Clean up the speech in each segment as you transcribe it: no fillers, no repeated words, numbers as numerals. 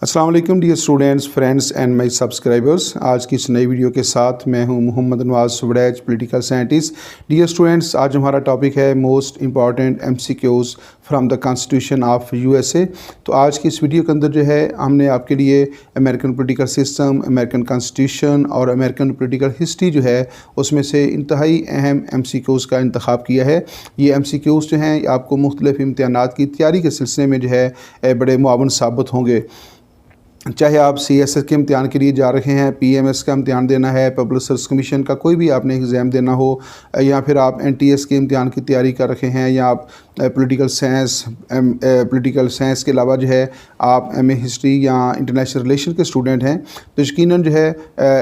अस्सलाम वालेकुम dear students, friends and my subscribers. आज की इस नई वीडियो के साथ मैं हूं मोहम्मद नवाज सुबड़ैच, पॉलिटिकल साइंटिस्ट। डियर स्टूडेंट्स, आज हमारा टॉपिक है most important MCQs from the constitution of USA. तो आज की इस वीडियो के अंदर जो है हमने आपके लिए American political system, American constitution और अमेरिकन पॉलिटिकल हिस्ट्री जो है उसमें से इंतहाई अहम एमसीक्यूज़ का इंतखाब किया है। ये एमसीक्यूज़ जो हैं आपको मुख्तलिफ इम्तिहानात की तैयारी के सिलसिले में जो है बड़े मुआवन साबित होंगे। चाहे आप सीएसएस के इम्तिहान के लिए जा रहे हैं, पीएमएस का इम्तिहान देना है, पब्लिक सर्विस कमीशन का कोई भी आपने एग्ज़ाम देना हो, या फिर आप एनटीएस के इम्तिहान की तैयारी कर रहे हैं, या आप पॉलिटिकल साइंस के अलावा जो है आप एमए हिस्ट्री या इंटरनेशनल रिलेशन के स्टूडेंट हैं, तो यकीनन जो है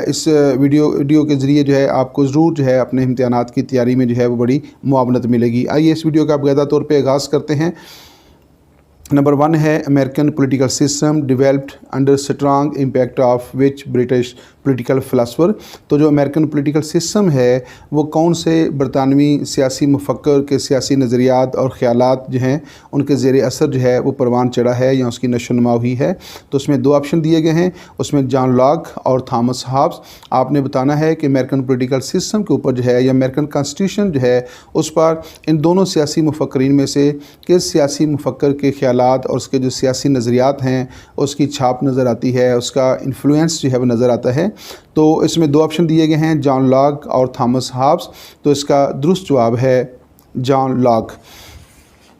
इस वीडियो के ज़रिए जो है आपको ज़रूर जो है अपने इम्तिहानात की तैयारी में जो है वो बड़ी मुआवनत मिलेगी। आइए इस वीडियो का बाकायदा तौर पर आगाज़ करते हैं। नंबर 1 है American political system developed under strong impact of which British political philosopher. तो जो अमेरिकन पॉलिटिकल सिस्टम है वो कौन से बरतानवी सियासी मुफक्कर के सियासी नज़रियात और ख़यालात जो हैं उनके ज़ेर असर जो है वो परवान चढ़ा है या उसकी नशोनुमा हुई है। तो उसमें 2 ऑप्शन दिए गए हैं, उसमें जॉन लॉक और थॉमस हॉब्स। आपने बताना है कि अमेरिकन पॉलिटिकल सिस्टम के ऊपर जो है या अमेरिकन कॉन्स्टिट्यूशन जो है उस पर इन दोनों सियासी मुफक्करीन में से किस सियासी मुफक्कर के ख़यालात और उसके जो सियासी नज़रियात हैं उसकी छाप नज़र आती है, उसका इन्फ्लुएंस जो है वो नज़र आता है। तो इसमें 2 ऑप्शन दिए गए हैं, जॉन लॉक और थॉमस हॉब्स। तो इसका दुरुस्त जवाब है जॉन लॉक।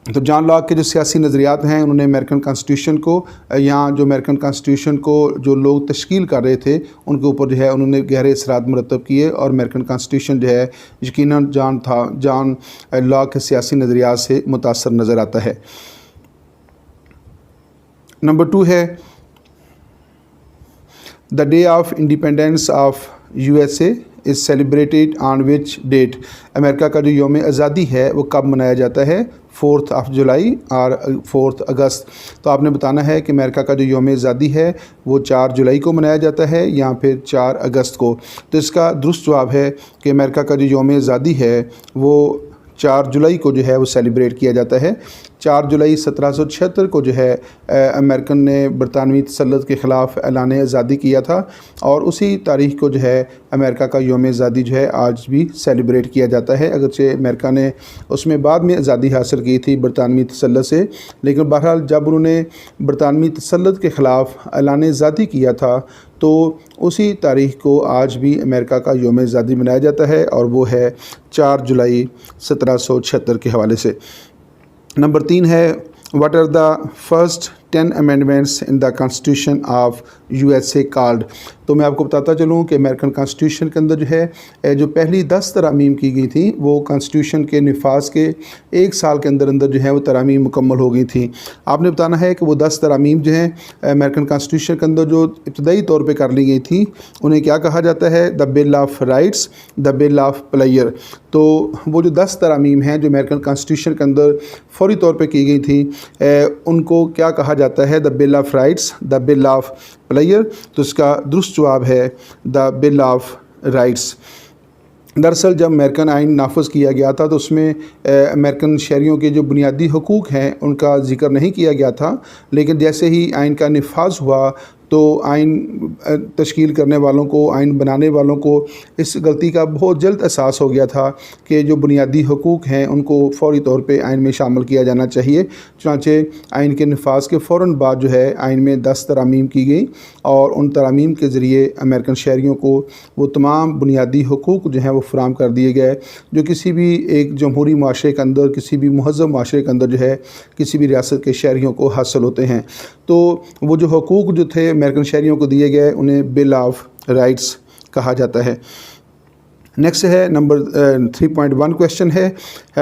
तो जॉन लॉक के जो सियासी नज़रियात हैं उन्होंने अमेरिकन कॉन्स्टिट्यूशन को या जो अमेरिकन कॉन्स्टिट्यूशन को जो लोग तश्कील कर रहे थे उनके ऊपर जो है उन्होंने गहरे असरात मुरतब किए, और अमेरिकन कॉन्स्टिट्यूशन जो है यकीनन जॉन लॉक के सियासी नज़रियात से मुतासर नज़र आता है। नंबर 2 है the day of independence of USA is celebrated on which date. America का जो यौम आज़ादी है वो कब मनाया जाता है? 4 जुलाई और 4 अगस्त। तो आपने बताना है कि अमेरिका का जो यौम आज़ादी है वो 4 जुलाई को मनाया जाता है या फिर 4 अगस्त को। तो इसका दुरुस्त जवाब है कि अमेरिका का जो यौम आज़ादी है वो 4 जुलाई को जो है वो सेलिब्रेट किया जाता है। 4 जुलाई 1776 को जो है अमेरिकन ने बरतानवी तसल्लुत के ख़िलाफ़ ऐलान आज़ादी किया था, और उसी तारीख़ को जो है अमेरिका का यौम आज़ादी जो है आज भी सेलिब्रेट किया जाता है। अगरचे अमेरिका ने उसमें बाद में आज़ादी हासिल की थी बरतानवी तसल्लुत से, लेकिन बहरहाल जब उन्होंने बरतानवी तसल्लुत के ख़िलाफ़ ऐलान आज़ादी किया था तो उसी तारीख़ को आज भी अमेरिका का यौम आज़ादी मनाया जाता है, और वो है 4 जुलाई 1776 के हवाले से। नंबर 3 है what are the first 10 amendments in the constitution of USA called. तो मैं आपको बताता चलूँ कि अमेरिकन कॉन्स्टिट्यूशन के अंदर जो है जो पहली 10 तरामीम की गई थी वो कॉन्स्टिट्यूशन के निफाज के 1 साल के अंदर अंदर जो है वो तरामीम मुकम्मल हो गई थी। आपने बताना है कि वो 10 तरामीम जो हैं अमेरिकन कॉन्स्टिट्यूशन के अंदर जो इब्तदाई तौर पर कर ली गई थी उन्हें क्या कहा जाता है? The bill of rights, the bill of player. तो वो जो 10 तरामीम हैं जो अमेरिकन कॉन्स्टिट्यूशन के अंदर फौरी तौर पर की गई थी उनको क्या कहा जाता है? The bill of rights, the bill of player. तो इसका दुरुस्त जवाब है द बिल ऑफ राइट्स। दरअसल जब अमेरिकन आइन नाफज किया गया था तो उसमें अमेरिकन शहरियों के जो बुनियादी हकूक़ हैं उनका ज़िक्र नहीं किया गया था, लेकिन जैसे ही आइन का निफाज हुआ तो आइन तश्कील करने वालों को, आइन बनाने वालों को इस गलती का बहुत जल्द एहसास हो गया था कि जो बुनियादी हकूक़ हैं उनको फ़ौरी तौर पे आइन में शामिल किया जाना चाहिए। चुनांचे आइन के निफाज के फ़ौरन बाद जो है आइन में 10 तरामीम की गई, और उन तरामीम के ज़रिए अमेरिकन शहरियों को वो तमाम बुनियादी हकूक़ जो हैं वो फराहम कर दिए गए जो किसी भी एक जमहूरी माशरे के अंदर, किसी भी महज़ब माशरे के अंदर जो है किसी भी रियासत के शहरियों को हासिल होते हैं। तो वो जो हकूक़ जो थे अमेरिकन शहरियों को दिए गए उन्हें बिल ऑफ राइट्स कहा जाता है। नेक्स्ट है नंबर 3.1 क्वेश्चन है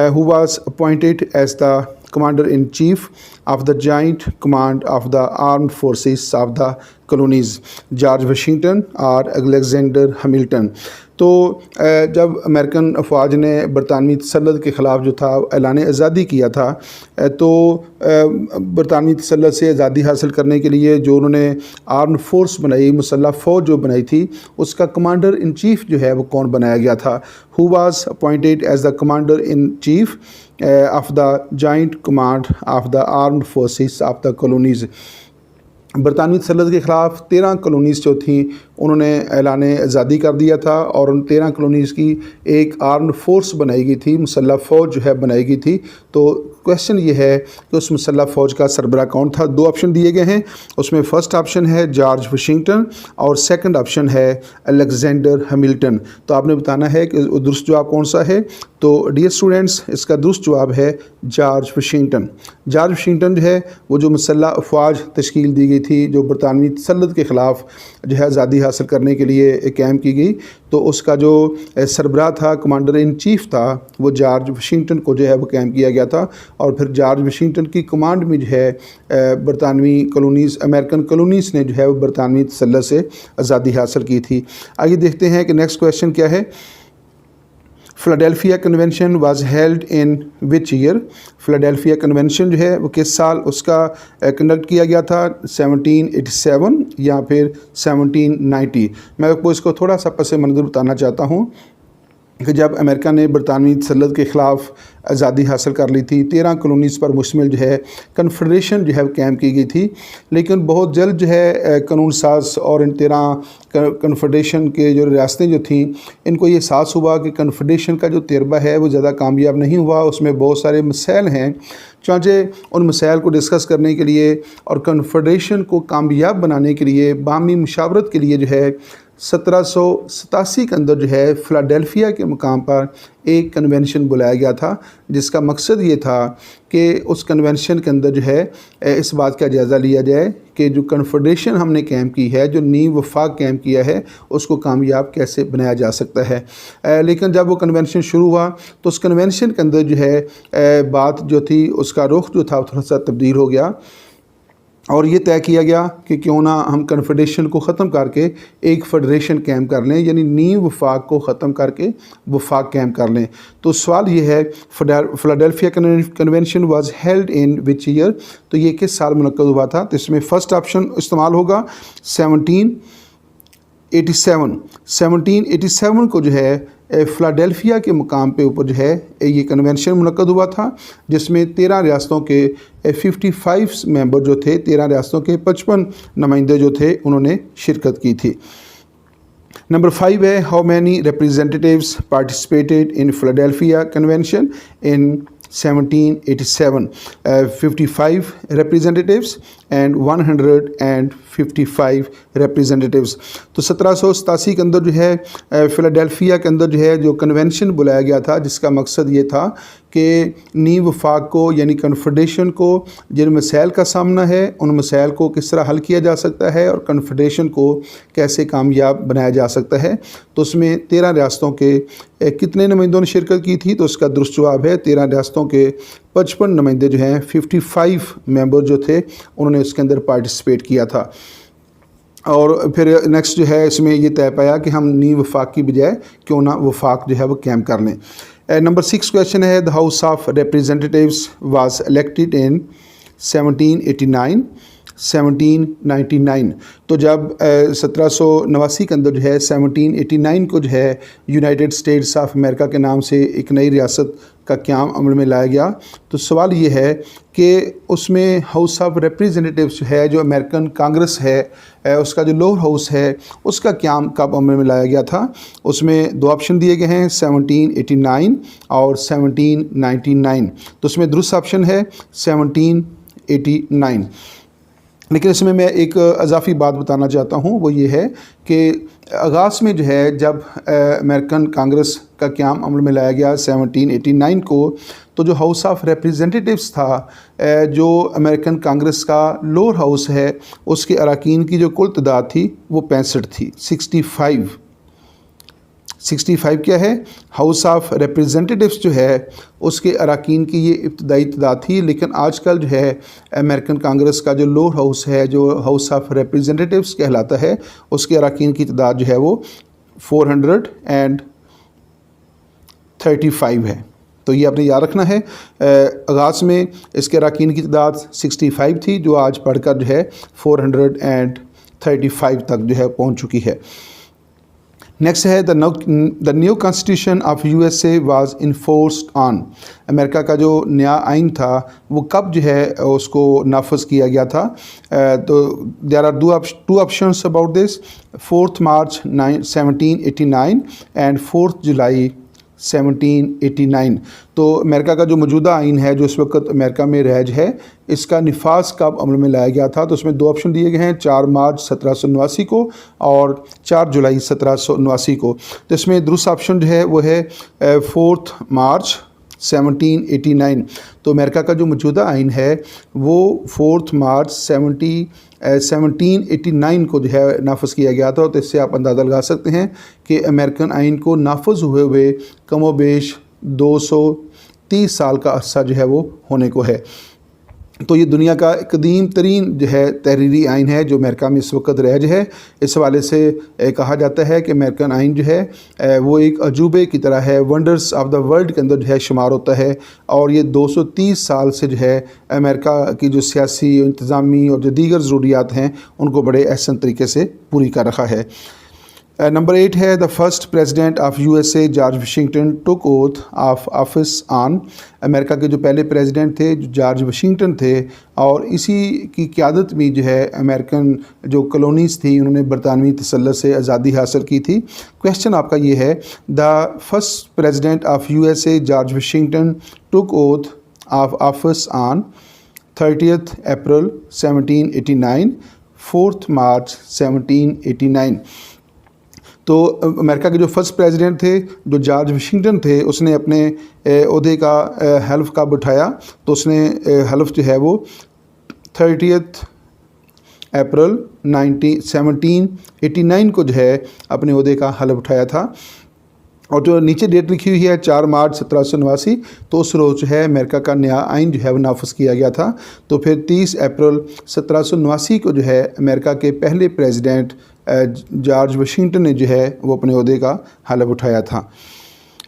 who was appointed as the commander in chief of the joint command of the armed forces of the colonies, George Washington और अलेक्जेंडर हैमिल्टन। तो जब अमेरिकन अफवाज ने बरतानवी तसल्लुत के ख़िलाफ़ जो था ऐलान आज़ादी किया था तो बरतानवी तसल्लुत से आज़ादी हासिल करने के लिए जो उन्होंने आर्म्ड फोर्स बनाई, मुसल्लह फ़ौज जो बनाई थी, उसका कमांडर इन चीफ़ जो है वो कौन बनाया गया था? Who was appointed as the commander in chief of the joint command of the armed forces of the colonies. बरतानवी तसल्लुत के ख़िलाफ़ 13 कॉलोनीज़ जो थी उन्होंने ऐलान आज़ादी कर दिया था और उन 13 कॉलोनीज़ की एक आर्म्ड फोर्स बनाई गई थी, मुसल्लह फ़ौज जो है बनाई गई थी। तो क्वेश्चन ये है कि उस मुसल्लह फ़ौज का सरबराह कौन था। 2 ऑप्शन दिए गए हैं, उसमें फ़र्स्ट ऑप्शन है जॉर्ज वाशिंगटन और सेकंड ऑप्शन है अलेक्जेंडर हैमिल्टन। तो आपने बताना है कि दुरुस्त जवाब कौन सा है। तो डियर स्टूडेंट्स, इसका दुरुस्त जवाब है जॉर्ज वाशिंगटन। जॉर्ज वाशिंगटन जो है वो जो मुसल्लह अफ़वाज तश्कील दी गई थी, जो बरतानवी तसल्लुत के ख़िलाफ़ जो है आज़ादी हासिल करने के लिए क़ायम की गई, तो उसका जो सरबराह था, कमांडर इन चीफ़ था, वो जॉर्ज वाशिंगटन को जो है वो क़ायम किया गया था। और फिर जॉर्ज वाशिंगटन की कमांड में जो है बरतानवी कॉलोनीज़, अमेरिकन कॉलोनीज़ ने जो है वो बरतानवी तसल्लुत से आज़ादी हासिल की थी। आइए देखते हैं कि नेक्स्ट क्वेश्चन क्या है। Philadelphia convention was held in which year. Philadelphia convention जो है वो किस साल उसका कंडक्ट किया गया था, 1787 या फिर 1790। मैं आपको इसको थोड़ा सा पस मंज़र बताना चाहता हूँ कि जब अमेरिका ने बरतानवी तसल्लुत के ख़िलाफ़ आज़ादी हासिल कर ली थी, 13 कॉलोनीज़ पर मुश्तमिल जो है कन्फेडरेशन जो है क़ायम की गई थी। लेकिन बहुत जल्द जो है कानून साज और इन 13 कन्फेडरेशन के जो रियासतें जो थीं, इनको ये एहसास हुआ कि कन्फेडरेशन का जो तजर्बा है वो ज़्यादा कामयाब नहीं हुआ, उसमें बहुत सारे मसाइल हैं। चाहे उन मसाइल को डिस्कस करने के लिए और कन्फेडरेशन को कामयाब बनाने के लिए बाहमी मुशावरत के लिए जो है 1787 के अंदर जो है फ़िलाडेल्फिया के मुकाम पर एक कन्वेंशन बुलाया गया था, जिसका मकसद ये था कि उस कन्वेंशन के अंदर जो है इस बात का जायज़ा लिया जाए कि जो कन्फेडरेशन हमने क़ायम की है, जो नींव वफाक क़ायम किया है, उसको कामयाब कैसे बनाया जा सकता है। लेकिन जब वो कन्वेंशन शुरू हुआ तो उस कन्वेंशन के अंदर जो है बात जो थी, उसका रुख जो था थोड़ा सा तब्दील हो गया और ये तय किया गया कि क्यों ना हम कन्फेडरेशन को ख़त्म करके एक फेडरेशन क़ायम कर लें, यानी नींव वफाक को ख़त्म करके वफाक क़ायम कर लें। तो सवाल ये है, Philadelphia convention was held in which year, तो ये किस साल मुनक़्क़द हुआ था। तो इसमें फ़र्स्ट ऑप्शन इस्तेमाल होगा 1787 को जो है फ़िलाडेल्फिया के मुकाम पे ऊपर जो है ये कन्वेंशन मुनक़्क़द हुआ था, जिसमें 13 रियासतों के 55 मेंबर जो थे, 13 रियासतों के 55 नुमाइंदे जो थे, उन्होंने शिरकत की थी। नंबर 5 है, how many representatives participated in Philadelphia convention in 1787। 55 representatives and 155 representatives। तो 1787 के अंदर जो है फ़िलाडेल्फिया के अंदर जो है जो कन्वेंशन बुलाया गया था, जिसका मकसद ये था कि नींव वफाक को यानी कन्फेडरेशन को जिन मसाइल का सामना है, उन मसाइल को किस तरह हल किया जा सकता है और कन्फेडरेशन को कैसे कामयाब बनाया जा सकता है। तो उसमें 13 रियासतों के कितने नुमाइंदों ने शिरकत की थी, तो उसका दुरुस्त जवाब है 13 रियासतों के 55 नुमाइंदे जो हैं, 55 मेंबर जो थे, उन्होंने उसके अंदर पार्टिसिपेट किया था। और फिर नेक्स्ट जो है इसमें ये तय पाया कि हम नींव वफाक की बजाय क्यों ना वफाक जो है वो क़ायम कर लें। नंबर 6 क्वेश्चन है, the house of representatives was elected in 1789 1799। तो जब 1789 के अंदर जो है 1789 को जो है यूनाइटेड स्टेट्स ऑफ अमेरिका के नाम से एक नई रियासत का क़याम अमल में लाया गया। तो सवाल ये है कि उसमें हाउस ऑफ रिप्रेजेंटेटिव्स है, जो अमेरिकन कांग्रेस है, उसका जो लोअर हाउस है, उसका क़याम कब अमल में लाया गया था। उसमें 2 ऑप्शन दिए गए हैं, 1789 और 1799। तो उसमें दुरुस्त ऑप्शन है 1789। लेकिन इसमें मैं एक अजाफी बात बताना चाहता हूँ, वो ये है कि आगाज़ में जो है जब अमेरिकन कांग्रेस का क़याम अमल में लाया गया 1789 को, तो जो हाउस ऑफ रिप्रेजेंटेटिव्स था, जो अमेरिकन कांग्रेस का लोअर हाउस है, उसके अरकान की जो कुल तादाद थी वो 65 थी। 65 क्या है, हाउस ऑफ रिप्रेजेंटेटिव्स जो है उसके अरकान की ये इब्तदाई तादाद थी। लेकिन आजकल जो है अमेरिकन कांग्रेस का जो लोअर हाउस है, जो हाउस ऑफ रिप्रेजेंटेटिव्स कहलाता है, उसके अरकान की तादाद जो है वो 435 है। तो ये आपने याद रखना है। आगाज़ में इसके अरकान की तादाद 65 थी, जो आज बढ़कर जो है 435 तक जो है पहुँच चुकी है। नेक्स्ट है the new constitution of USA was enforced on. America का जो नया आइन था वो कब जो है उसको नाफज किया गया था। तो there are two options about this, 4 March 1789 and 4 July 1789। तो अमेरिका का जो मौजूदा आइन है जो इस वक्त अमेरिका में राज है, इसका निफाज कब अमल में लाया गया था। तो उसमें 2 ऑप्शन दिए गए हैं, 4 मार्च 1789 को और 4 जुलाई 1789 को। तो इसमें दुरुस्त ऑप्शन जो है वो है 4 मार्च 1789। तो अमेरिका का जो मौजूदा आइन है वो 4 मार्च 1789 को जो है नाफज किया गया था। तो इससे आप अंदाज़ा लगा सकते हैं कि अमेरिकन आइन को नाफज हुए कमोबेश 230 साल का अरसा जो है वो होने को है। तो ये दुनिया का कदीम तरीन जो है तहरीरी आइन है जो अमेरिका में इस वक्त राज है। इस हवाले से कहा जाता है कि अमेरिकन आइन जो है वो एक अजूबे की तरह है, वंडर्स ऑफ द वर्ल्ड के अंदर जो है शुमार होता है। और ये 230 साल से जो है अमेरिका की जो सियासी, इंतज़ामी और जो दीगर ज़रूरियात हैं उनको बड़े अहसन तरीके से पूरी कर रखा है। नंबर 8 है the first president of USA George Washington took oath of office on. America के जो पहले प्रेसिडेंट थे जो जॉर्ज वाशिंगटन थे, और इसी की क़यादत में जो है अमेरिकन जो कॉलोनीज़ थी उन्होंने बरतानवी तसल्लुत से आज़ादी हासिल की थी। क्वेश्चन आपका ये है, the first president of USA George Washington took oath of office on 30 April 1789, 4 March 1789। तो अमेरिका के जो फर्स्ट प्रेसिडेंट थे जो जॉर्ज वाशिंगटन थे, उसने अपने ओहदे का हल्फ कब उठाया। तो उसने हल्फ जो है वो 30 अप्रैल 1789 को जो है अपने ओहदे का हल्फ उठाया था। और जो नीचे डेट लिखी हुई है 4 मार्च 1789, तो उस रोज़ जो है अमेरिका का नया आइन जो है वो नाफज किया गया था। तो फिर 30 अप्रैल 1789 को जो है अमेरिका के पहले प्रेसिडेंट जॉर्ज वाशिंगटन ने जो है वो अपने ओहदे का हल्फ उठाया था।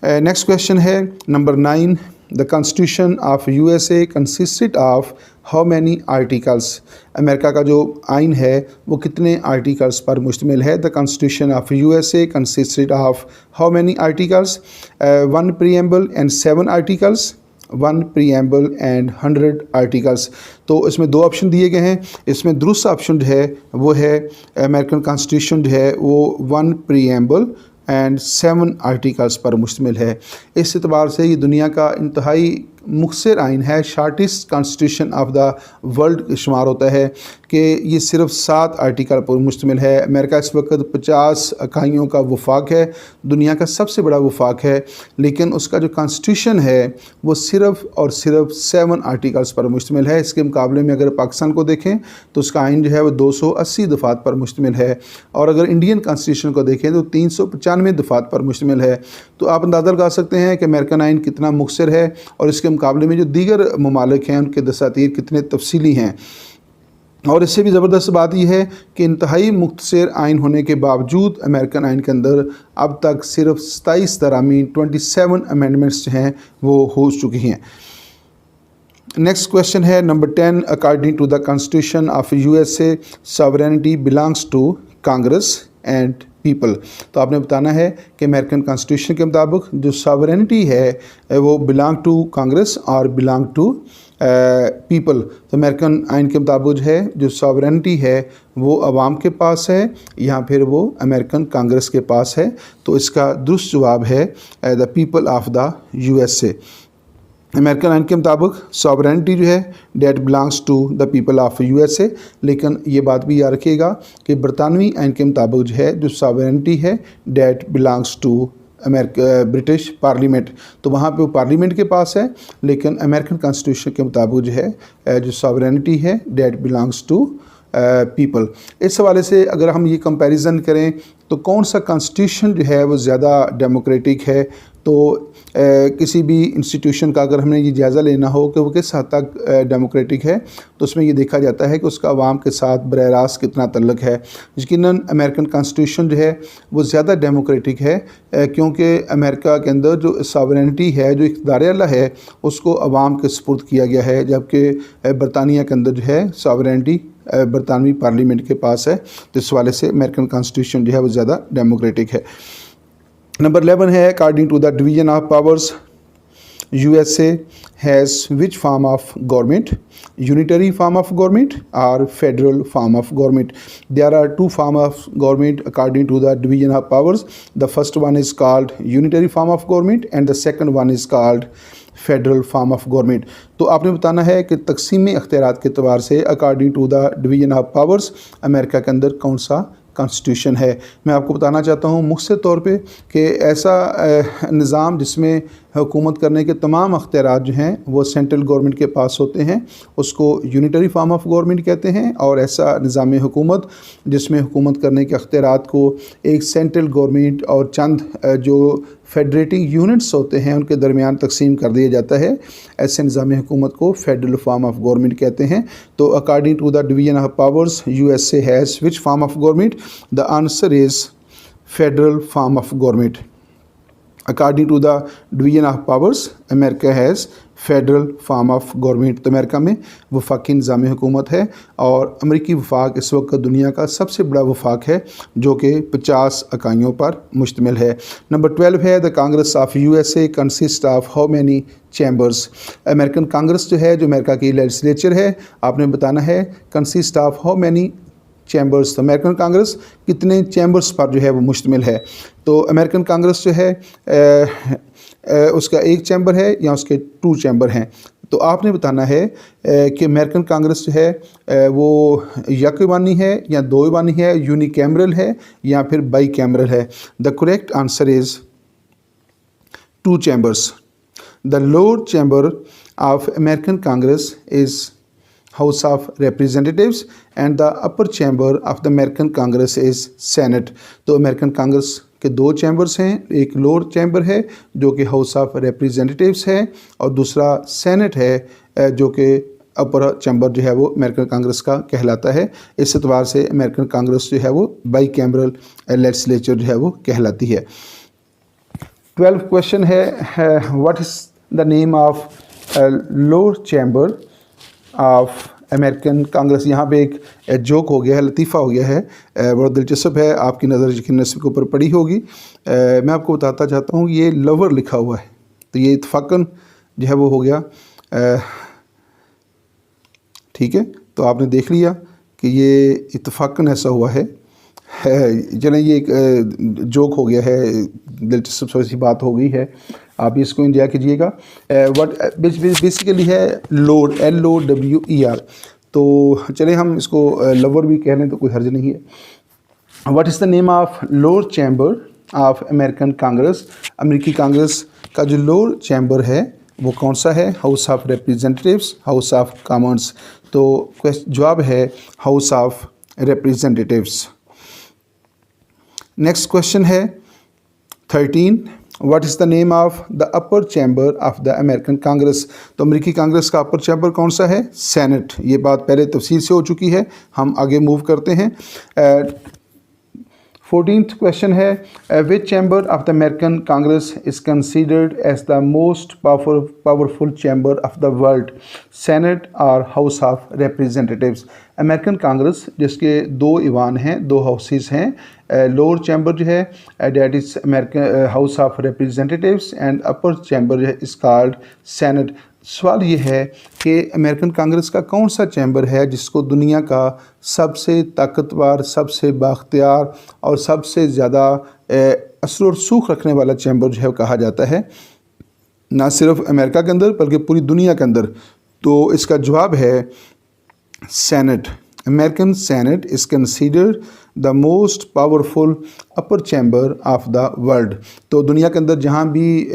नेक्स्ट क्वेश्चन है number 9, the constitution of USA consisted of how many articles. America का जो आइन है वो कितने आर्टिकल्स पर मुश्तमिल है। The constitution of USA consisted of how many articles, 1 preamble and 7 articles, 1 preamble and 100 articles. तो इसमें 2 ऑप्शन दिए गए हैं। इसमें दुरुस्त ऑप्शन जो है वो है अमेरिकन कॉन्स्टिट्यूशन जो है वो 1 प्रीएम्बल एंड 7 आर्टिकल्स पर मुश्तमिल है। इस एतबार से ये दुनिया का इंतहाई मुख्तसर आइन है, शार्टिस्ट कॉन्स्टिट्यूशन ऑफ द वर्ल्ड शुमार होता है कि ये सिर्फ 7 आर्टिकल पर मुश्तमिल है। अमेरिका इस वक्त 50 इकाइयों का वफाक है, दुनिया का सबसे बड़ा वफाक है, लेकिन उसका जो कॉन्स्टिट्यूशन है वो सिर्फ और सिर्फ 7 आर्टिकल्स पर मुश्तमिल है। इसके मुकाबले में अगर पाकिस्तान को देखें तो उसका आइन जो है वो 280 दफ़ात पर मुश्तमिल है, और अगर इंडियन कॉन्स्टिट्यूशन को देखें तो 395 दफ़ात पर मुश्तमिल है। तो आप अंदाज़ा लगा सकते हैं कि अमेरिकन आइन कितना मुख्तसर है और इसके मुकाबले में जो दीगर ममालिक हैं उनके दसातीर कितने तफसीली हैं। और इससे भी ज़बरदस्त बात यह है कि इंतहाई मुख्तसर आइन होने के बावजूद अमेरिकन आइन के अंदर अब तक सिर्फ 27 तरामीम 27 अमेंडमेंट्स हैं वो हो चुकी हैं। नेक्स्ट क्वेश्चन है number 10, according to the constitution of USA sovereignty belongs to Congress and people. तो आपने बताना है कि अमेरिकन कॉन्स्टिट्यूशन के मुताबिक जो सॉवरेनिटी है वो बिलोंग टू कांग्रेस और बिलोंग टू पीपल। तो अमेरिकन आइन के मुताबिक जो है जो सॉवरेनिटी है वो अवाम के पास है या फिर वो अमेरिकन कांग्रेस के पास है। तो इसका दुरुस्त जवाब है the people of the USA. American आइन के मुताबिक सॉवरेनिटी जो है that belongs to the people of USA, लेकिन ये बात भी याद रखिएगा कि बरतानवी आइन के मुताबिक जो है जो सॉवरेनिटी है that belongs to America British parliament. तो वहाँ पे वो पार्लियामेंट के पास है, लेकिन अमेरिकन कॉन्स्टिट्यूशन के मुताबिक जो है जो सॉवरेनिटी है डेट बिलोंग्स टू पीपल। इस हवाले से अगर हम ये कंपैरिजन करें तो कौन सा कॉन्स्टिट्यूशन जो है वो ज़्यादा डेमोक्रेटिक है, तो किसी भी इंस्टीट्यूशन का अगर हमने ये जायज़ा लेना हो कि वो किस हद तक डेमोक्रेटिक है तो उसमें ये देखा जाता है कि उसका आवाम के साथ बरह रास्त कितना तल्लुक़ है। यकीनन अमेरिकन कॉन्स्टिट्यूशन जो है वो ज़्यादा डेमोक्रेटिक है क्योंकि अमेरिका के अंदर जो सॉवरेनिटी है, जो इक़्तिदार आला है, उसको आवाम के सुपुर्द किया गया है, जबकि बरतानिया के अंदर जो है सॉवरेनिटी बरतानवी पार्लियामेंट के पास है। तो इस हवाले से अमेरिकन कॉन्स्टिट्यूशन जो है वो ज़्यादा डेमोक्रेटिक है। नंबर 11 है, according to the division of powers USA has which form of government? Unitary form of government or federal form of government? There are two form of government according to the division of powers. The first one is called unitary form of government and the second one is called federal form of government. तो आपने बताना है कि तकसीम अख्तियारात के अतबार से according to the division of powers America के अंदर कौन सा कॉन्स्टिट्यूशन है। मैं आपको बताना चाहता हूँ मुख्तसर तौर पे कि ऐसा निज़ाम जिसमें हुकूमत करने के तमाम अख्तियारात जो हैं वो सेंट्रल गवर्नमेंट के पास होते हैं, उसको यूनिटरी फॉर्म ऑफ गवर्नमेंट कहते हैं। और ऐसा निज़ाम हुकूमत जिसमें हुकूमत करने के अख्तियारात को एक सेंट्रल गवर्नमेंट और चंद जो फेडरेटिंग यूनिट्स होते हैं उनके दरमियान तकसीम कर दिया जाता है, ऐसे निज़ाम हुकूमत को फेडरल फॉर्म ऑफ गवर्नमेंट कहते हैं। तो according to the division of powers USA has which form of government? The answer is federal form of government. According to the division of powers America has federal form of government. तो America में वफाकी निज़ाम हुकूमत है और अमरीकी वफाक इस वक्त दुनिया का सबसे बड़ा वफाक है जो कि 50 इकाइयों पर मुश्तमिल है। नंबर 12 है, the Congress of USA consist of how many chambers? American Congress जो है, जो अमेरिका की लेजिस्लेचर है, आपने बताना है consist of how many chambers. तो अमेरिकन कांग्रेस कितने चैम्बर्स पर जो है वो मुश्तमिल है? तो अमेरिकन कांग्रेस जो है उसका एक चैम्बर है या उसके 2 चैम्बर हैं। तो आपने बताना है कि अमेरिकन कांग्रेस जो है वो यकवानी है या 2 ईवानी है, यूनिकैमरल है या फिर बाई कैमरल है। The correct answer is 2 chambers. The lower chamber of American congress is House of Representatives and the upper chamber of the American Congress is Senate। तो अमेरिकन कांग्रेस के 2 चैम्बर्स हैं, एक लोअर चैम्बर है जो कि house of representatives है और दूसरा सेनेट है जो कि अपर चैम्बर जो है वो अमेरिकन कांग्रेस का कहलाता है। इस एतबार से अमेरिकन कांग्रेस जो है वो बाई कैमरल लेजिस्लेचर जो है वो कहलाती है। 12 क्वेश्चन है, what is the name of lower chamber of American Congress? यहाँ पे एक जोक हो गया है, लतीफ़ा हो गया है, बड़ा दिलचस्प है, आपकी नज़र यकीनन इसके ऊपर पड़ी होगी। मैं आपको बताता चाहता हूँ, ये लवर लिखा हुआ है तो ये इत्तफ़ाक़न जो है वो हो गया, ठीक है। तो आपने देख लिया कि ये इत्तफ़ाक़न ऐसा हुआ है। चलें, ये एक जोक हो गया है, दिलचस्प सी बात हो गई है, आप इसको इंजॉय कीजिएगा। व्हाट बेसिकली है लोड, LOWER। तो चलें हम इसको लवर भी कह लें तो कोई हर्ज नहीं है। What is the name of lower chamber of American Congress? अमेरिकी कांग्रेस का जो लोअर चैम्बर है वो कौन सा है? House of representatives, house of Commons. तो जवाब है house of representatives. Next question है 13, what is the name of the upper chamber of the American Congress? तो अमेरिकी कांग्रेस का अपर चैम्बर कौन सा है? सेनेट। ये बात पहले तफसील से हो चुकी है, हम आगे मूव करते हैं। 14th क्वेश्चन है, which chamber of the American congress is considered as the most powerful chamber of the world? Senate और house of representatives. American congress जिसके 2 ईवान हैं, 2 हाउसेस हैं, लोअर चैम्बर जो है that is American house of representatives and upper chamber जो है is called senate. सवाल ये है कि अमेरिकन कांग्रेस का कौन सा चैम्बर है जिसको दुनिया का सबसे ताकतवर, सबसे बाख्तियार और सबसे ज़्यादा असर और सूख रखने वाला चैम्बर जो है कहा जाता है, ना सिर्फ अमेरिका के अंदर बल्कि पूरी दुनिया के अंदर? तो इसका जवाब है senate. American senate is considered the most powerful upper chamber of the world. तो दुनिया के अंदर जहाँ भी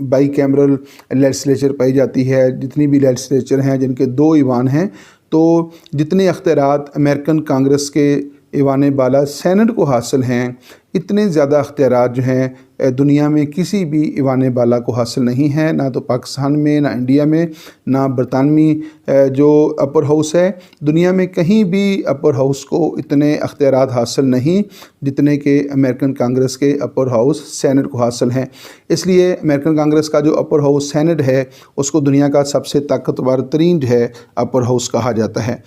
बाई कैमरल लेजिस्लेचर पाई जाती है, जितनी भी लेजिस्लेचर हैं जिनके 2 ईवान हैं, तो जितने अख्तियारात अमेरिकन कांग्रेस के ईवान बाला सेनेट को हासिल हैं, इतने ज़्यादा अख्तियारात जो हैं दुनिया में किसी भी ईवान बाला को हासिल नहीं है, ना तो पाकिस्तान में, ना इंडिया में, ना बरतानवी जो अपर हाउस है, दुनिया में कहीं भी अपर हाउस को इतने अख्तियारात हासिल नहीं जितने के अमेरिकन कांग्रेस के अपर हाउस सेनेट को हासिल हैं। इसलिए अमेरिकन कांग्रेस का जो अपर हाउस सेनेट है उसको दुनिया का सबसे ताकतवर तरीन जो है अपर हाउस कहा जाता है।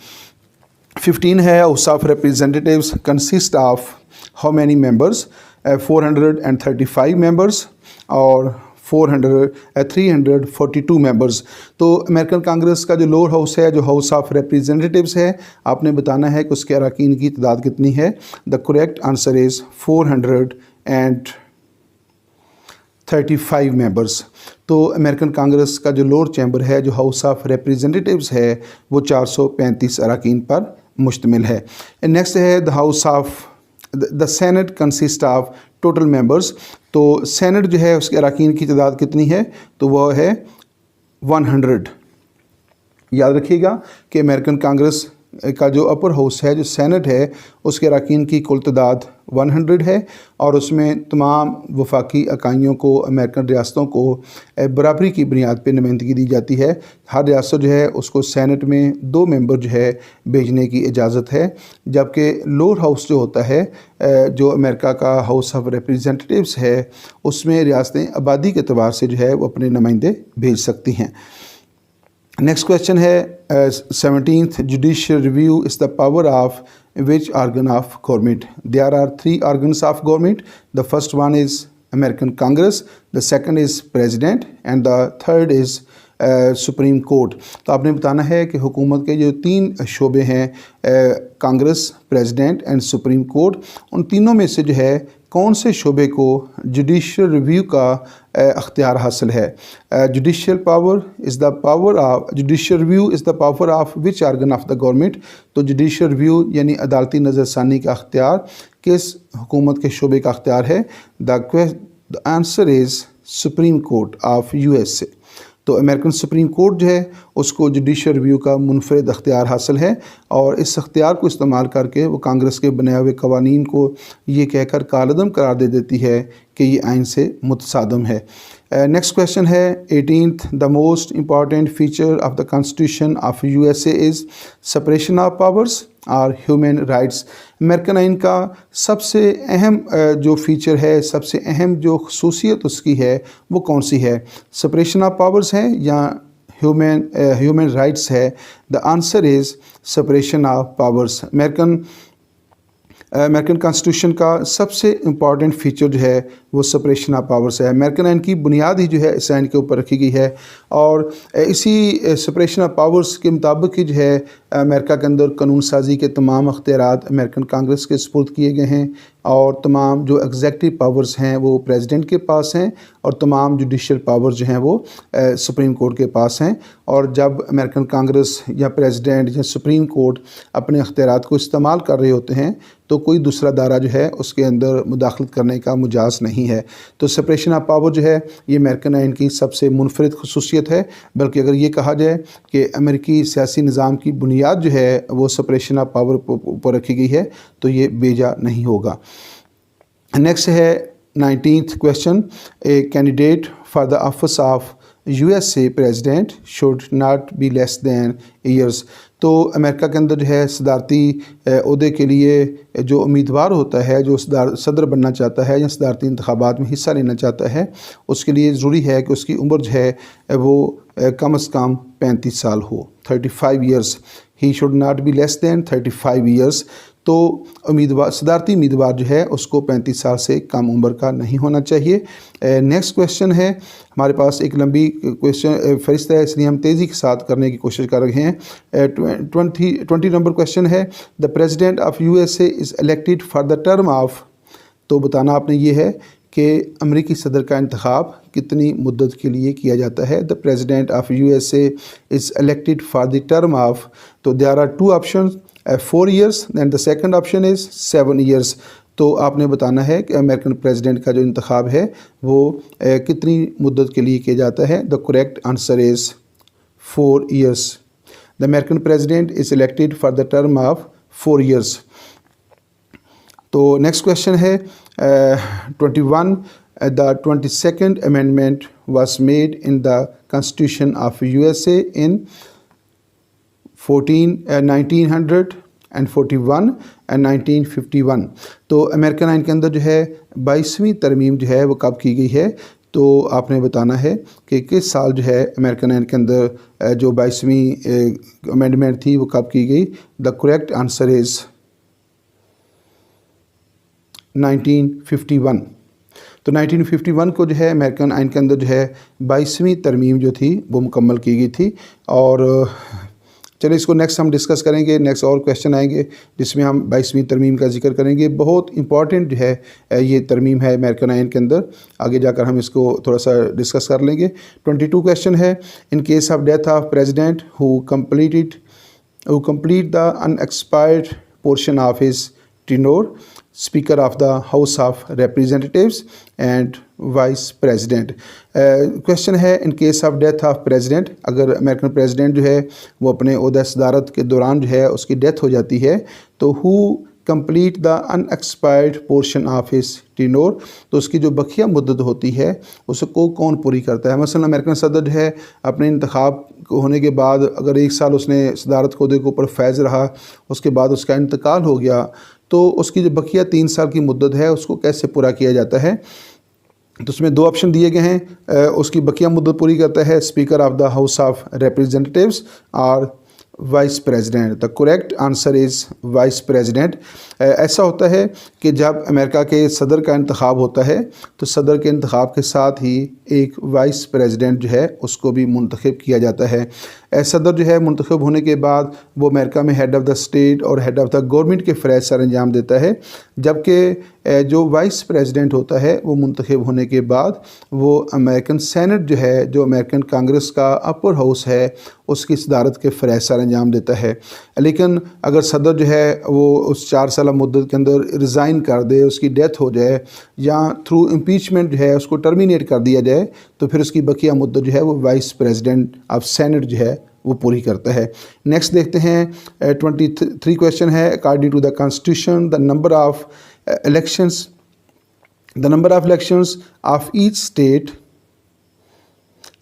15 है, house of representatives consist of how many members? 435 members और 342 मेंबर्स। तो अमेरिकन कांग्रेस का जो लोअर हाउस है, जो हाउस ऑफ रिप्रेजेंटेटिव्स है, आपने बताना है कि उसके अरकान की तादाद कितनी है। The correct answer is 435 members. तो अमेरिकन कांग्रेस का जो लोअर चैम्बर है, जो हाउस ऑफ रिप्रेजेंटेटिव्स है, वो 435 अरकान पर मुश्तमिल है। नेक्स्ट है the house of the senate consist of total members. तो सेनेट जो है उसके अरकान की तादाद कितनी है, तो वह है 100। याद रखिएगा कि अमेरिकन कांग्रेस का जो अपर हाउस है, जो सेनेट है, उसके अरकान की कुल तादाद 100 है और उसमें तमाम वफाकी इकाइयों को, अमेरिकन रियासतों को बराबरी की बुनियाद पर नुमाइंदगी दी जाती है। हर रियासत जो है उसको सेनेट में 2 मेंबर जो है भेजने की इजाज़त है, जबकि लोअर हाउस जो होता है, जो अमेरिका का हाउस ऑफ रिप्रेजेंटेटिव्स है, उसमें रियासतें आबादी के अतबार से जो है वो अपने नुमाइंदे भेज सकती हैं। नेक्स्ट क्वेश्चन है 17th judicial review is the power of which organ of government? There are 3 organs of government. The first one is American Congress, the second is President and the third is supreme court. तो आपने बताना है कि हुकूमत के जो 3 शोबे हैं, Congress, president and supreme court, उन तीनों में से जो है कौन से शोबे को जुडिशियल रिव्यू का अख्तियार हासिल है। Judicial power is the power of judicial review is the power of which organ of the government. तो जुडिशियल रिव्यू यानी अदालती नज़रसानी का अख्तियार किस हुकूमत के शोबे का अख्तियार है। The answer is Supreme Court of USA। तो अमेरिकन सुप्रीम कोर्ट जो है उसको जुडिशियल रिव्यू का मुनफरद अख्तियार हासिल है और इस अख्तियार को इस्तेमाल करके वो कांग्रेस के बनाए हुए कवानीन को ये कहकर कालअदम करार दे देती है कि ये आइन से मुतसादम है। नेक्स्ट क्वेश्चन है 18th the most important feature of the constitution of USA is separation of powers और ह्यूमन राइट्स। अमेरिकन आइन का सबसे अहम जो फीचर है, सबसे अहम जो खसूसियत उसकी है, वो कौन सी है? सेपरेशन ऑफ पावर्स है या ह्यूमन राइट्स है? The answer is separation of powers. American constitution का सबसे इम्पॉर्टेंट फ़ीचर जो है वो सेपरेशन ऑफ पावर्स है। अमेरिकन आइन की बुनियाद ही जो है इस आइन के ऊपर रखी गई है और इसी सेपरेशन ऑफ पावर्स के मुताबिक ही जो है अमेरिका के अंदर कानून साजी के तमाम अख्तियारात अमेरिकन कांग्रेस के सुपुर्द किए गए हैं और तमाम जो एग्जेक्टिव पावर्स हैं वो प्रेसिडेंट के पास हैं और तमाम जुडिशियल पावर्स जो हैं वो सुप्रीम कोर्ट के पास हैं। और जब अमेरिकन कांग्रेस या प्रेसिडेंट या सुप्रीम कोर्ट अपने अख्तियारात को इस्तेमाल कर रहे होते हैं तो कोई दूसरा दायरा जो है उसके अंदर मुदाखलत करने का मुजाज नहीं है। तो सेपरेशन ऑफ पावर जो है ये अमेरिकन आइन की सबसे मुनफरद खसूसियत है। बल्कि अगर ये कहा जाए कि अमेरिकी सियासी निज़ाम की बुनियाद जो है वो सेपरेशन ऑफ पावर ऊपर रखी गई है तो ये बेजा नहीं होगा। नेक्स्ट है 19th question, a candidate for the office of USA president should not be less than years. तो अमेरिका के अंदर जो है सदारती ओहदे के लिए जो उम्मीदवार होता है, जो सदर बनना चाहता है या सदारती इंतखाबात में हिस्सा लेना चाहता है, उसके लिए ज़रूरी है कि उसकी उम्र जो है वो कम अज़ कम 35 साल हो, 35 years. He should not be less than 35 years. तो सदारती उम्मीदवार जो है उसको 35 साल से कम उम्र का नहीं होना चाहिए। नेक्स्ट क्वेश्चन है, हमारे पास एक लंबी क्वेश्चन फहरिस्त है इसलिए हम तेज़ी के साथ करने की कोशिश कर रहे हैं। 20 नंबर क्वेश्चन है, the president of USA is elected for the term of. तो बताना आपने ये है कि अमेरिकी सदर का इंतखाब कितनी मुद्दत के लिए किया जाता है। The president of USA is elected for the term of. तो there are 2 option, 4 years and the second option is 7 years। तो आपने बताना है कि अमेरिकन प्रेसिडेंट का जो इंतखाब है वो कितनी मुद्दत के लिए किया जाता है। The correct answer is 4 years। The American president is elected for the term of 4 years। तो नेक्स्ट क्वेश्चन है 21, the 22nd amendment was made in the constitution of USA in 1941 and 1951। तो अमेरिकन आइन के अंदर जो है 22वीं तरमीम जो है वो कब की गई है। तो आपने बताना है कि किस साल जो है अमेरिकन आइन के अंदर जो 22वीं अमेंडमेंट थी वो कब की गई। The correct answer is 1951। तो 1951 को जो है अमेरिकन आइन के अंदर जो है 22वीं तरमीम जो थी वो मुकम्मल की गई थी। और चलिए इसको नेक्स्ट हम डिस्कस करेंगे, नेक्स्ट और क्वेश्चन आएंगे जिसमें हम 22वीं तरमीम का जिक्र करेंगे। बहुत इंपॉर्टेंट जो है ये तरमीम है अमेरिकन आइन के अंदर, आगे जाकर हम इसको थोड़ा सा डिस्कस कर लेंगे। 22 क्वेश्चन है, in case of death of president who complete the unexpired portion of his tenure, speaker of the house of representatives and vice president. Question है, in case of death of president, अगर American president जो है वो अपने ओहदा सदारत के दौरान जो है उसकी डेथ हो जाती है, तो who complete the unexpired portion of his tenure, तो उसकी जो बकिया मुद्दत होती है उसको कौन पूरी करता है। मसलन अमेरिकन सदर जो है अपने इंतखाब होने के बाद अगर 1 साल उसने सदारत ओहदे के ऊपर फैज़ रहा, उसके बाद उसका इंतकाल हो गया, तो उसकी जो बकिया 3 साल की मुद्दत है उसको कैसे पूरा किया जाता है। तो उसमें 2 ऑप्शन दिए गए हैं। उसकी बकिया मुद्दत पूरी करता है speaker of the house of representatives और vice president. The correct answer is vice president. ऐसा होता है कि जब अमेरिका के सदर का इंतखाब होता है तो सदर के इंतखाब के साथ ही एक वाइस प्रेसिडेंट जो है उसको भी मुंतखब किया जाता है। सदर जो है मुंतखब होने के बाद वो अमेरिका में हेड ऑफ़ द स्टेट और हेड ऑफ़ द गवर्नमेंट के फ़रज़ सर अंजाम देता है, जबकि जो वाइस प्रेसिडेंट होता है वो मुंतखब होने के बाद वो अमेरिकन सेनेट जो है, जो अमेरिकन कांग्रेस का अपर हाउस है, उसकी सदारत के फ़रज़ सर अंजाम देता है। लेकिन अगर सदर जो है वो उस 4 साल मुद्दत के अंदर रिज़ाइन कर दे, उसकी डेथ हो जाए या थ्रू इम्पीचमेंट जो है उसको टर्मिनेट कर दिया जाए, तो फिर उसकी बकिया मुद्दत जो है वो वाइस प्रेसिडेंट ऑफ सेनेट जो है वो पूरी करता है। नेक्स्ट देखते हैं 23 क्वेश्चन है, according to the constitution the number of elections of each state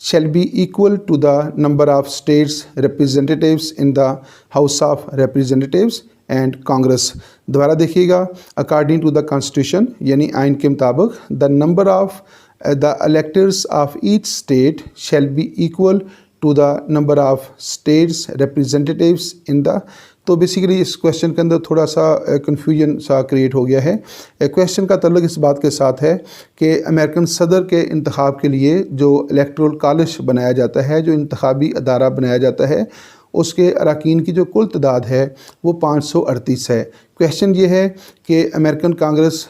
shall be equal to the number of states representatives in the House of Representatives and Congress। दोबारा देखिएगा, अकॉर्डिंग टू द कॉन्स्टिट्यूशन यानी आइन के मुताबिक the number of the electors of each state shall be equal to the number of states representatives in the. तो basically इस question के अंदर थोड़ा सा कन्फ्यूजन सा क्रिएट हो गया है। क्वेश्चन का तल्लुक इस बात के साथ है कि अमेरिकन सदर के इंतखाब के लिए जो इलेक्टोरल कॉलेज बनाया जाता है, जो इंतखाबी अदारा बनाया जाता है, उसके अरकान की जो कुल तादाद है वो 538 है। क्वेश्चन ये है कि अमेरिकन कांग्रेस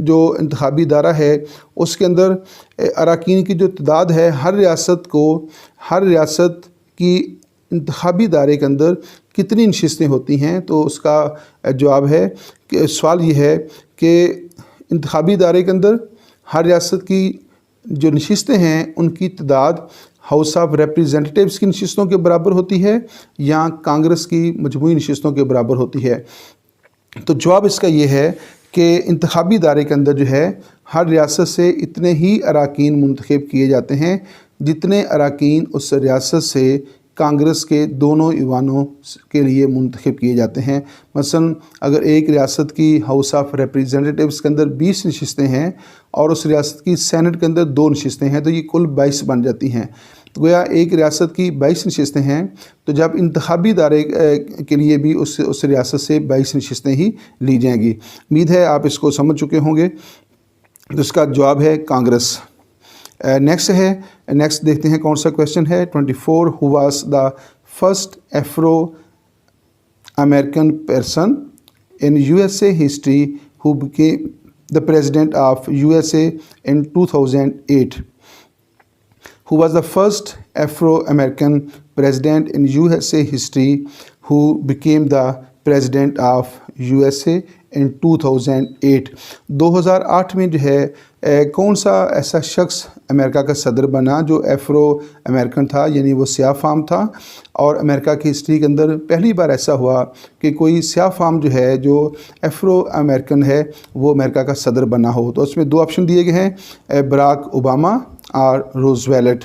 जो इंतखाबी अदारा है उसके अंदर अरकान की जो तादाद है, हर रियासत की इंतखाबी दायरे के अंदर कितनी नशिस्तें होती हैं। तो उसका जवाब है कि सवाल ये है कि इंतखाबी दायरे के अंदर हर रियासत की जो नशिस्तें हैं उनकी तादाद हाउस ऑफ रिप्रेजेंटेटिव्स की नशिस्तों के बराबर होती है या कांग्रेस की मजमूई नशिस्तों के बराबर होती है। तो जवाब इसका ये है कि इंतखाबी दायरे के अंदर जो है हर रियासत से इतने ही अरकान मुंतखब किए जाते हैं जितने अरकान उस रियासत से कांग्रेस के दोनों ईवानों के लिए मुंतखब किए जाते हैं। मसलन अगर एक रियासत की हाउस ऑफ रिप्रेजेंटेटिव्स के अंदर 20 नशिस्तें हैं और उस रियासत की सेनेट के अंदर 2 नशिस्तें हैं, तो ये कुल 22 बन जाती हैं। तो गोया एक रियासत की 22 नशिस्तें हैं, तो जब इंतखाबी दायरे के लिए भी उस रियासत से 22 नशिस्तें ही ली जाएंगी। उम्मीद है आप इसको समझ चुके होंगे। तो इसका जवाब है कांग्रेस। नेक्स्ट देखते हैं कौन सा क्वेश्चन है। 24 who was the first Afro American person in USA history who became the president of USA in 2008। Who was the first Afro-American president in USA history who became the president of USA in 2008। 2008 में जो है कौन सा ऐसा शख्स America का सदर बना जो एफ़्रो अमेरिकन था, यानी वो स्याह फाम था। और अमेरिका की हिस्ट्री के अंदर पहली बार ऐसा हुआ कि कोई स्याह फाम जो है, जो एफ़्रो अमेरिकन है, वो अमेरिका का सदर बना हो। तो उसमें 2 ऑप्शन दिए गए हैं, बराक ओबामा और रूज़वेल्ट।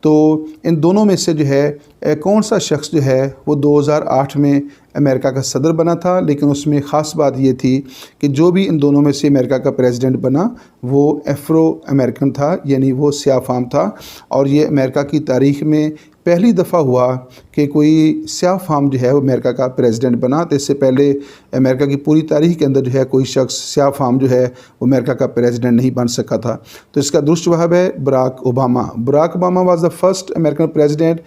तो इन दोनों में से जो है कौन सा शख्स जो है वो 2008 में अमेरिका का सदर बना था। लेकिन उसमें ख़ास बात ये थी कि जो भी इन दोनों में से अमेरिका का प्रेसिडेंट बना वो एफ़्रो अमेरिकन था, यानी वो स्याह फाम था। और ये अमेरिका की तारीख़ में पहली दफ़ा हुआ कि कोई स्याह फाम जो है वो अमेरिका का प्रेसिडेंट बना। तो इससे पहले अमेरिका की पूरी तारीख के अंदर जो है कोई शख्स स्याह फाम जो है वो अमेरिका का प्रेसिडेंट नहीं बन सका था। तो इसका दुरुस्त जवाब है Barack Obama. Barack Obama was the first American president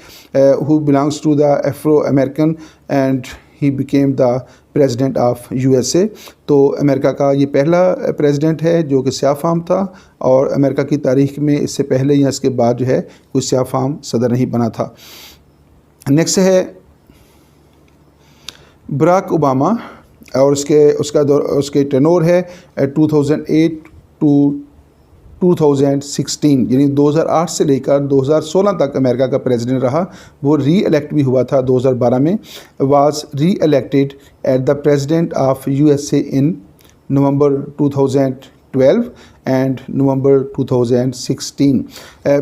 who belongs to the Afro American and he became the president of USA. तो अमेरिका का ये पहला प्रेसिडेंट है जो कि स्याह फाम था, और अमेरिका की तारीख में इससे पहले या इसके बाद जो है कोई स्याह फाम सदर नहीं बना था। नेक्स्ट है बराक ओबामा, और उसके टेनोर है 2008 टू 2016, यानी 2008 से लेकर 2016 तक अमेरिका का प्रेसिडेंट रहा। वो री इलेक्ट भी हुआ था 2012 में। Was re elected at the president of USA in November 2012 and November 2016।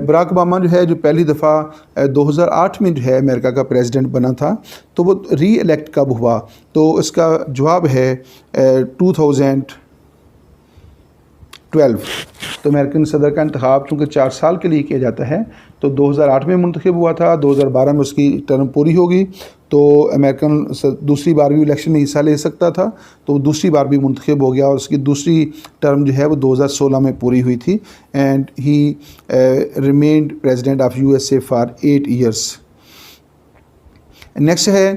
Barack Obama जो है जो पहली दफ़ा 2008 में जो है अमेरिका का प्रेसिडेंट बना था, तो वो री इलेक्ट कब हुआ? तो इसका जवाब है 2012। तो अमेरिकन सदर का इंतखाब चूँकि 4 साल के लिए किया जाता है, तो 2008 में मुंतखब हुआ था, 2012 में उसकी टर्म पूरी होगी, तो अमेरिकन दूसरी बार भी इलेक्शन में हिस्सा ले सकता था, तो दूसरी बार भी मुंतखब हो गया और उसकी दूसरी टर्म जो है वो 2016 में पूरी हुई थी। And he remained president of USA for 8 years. Next है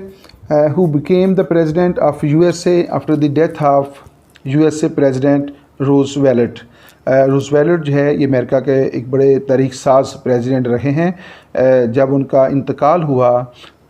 who became the president of USA after the death of USA president Roosevelt. Roosevelt जो है ये अमेरिका के एक बड़े तारीख साज प्रेसिडेंट रहे हैं। जब उनका इंतकाल हुआ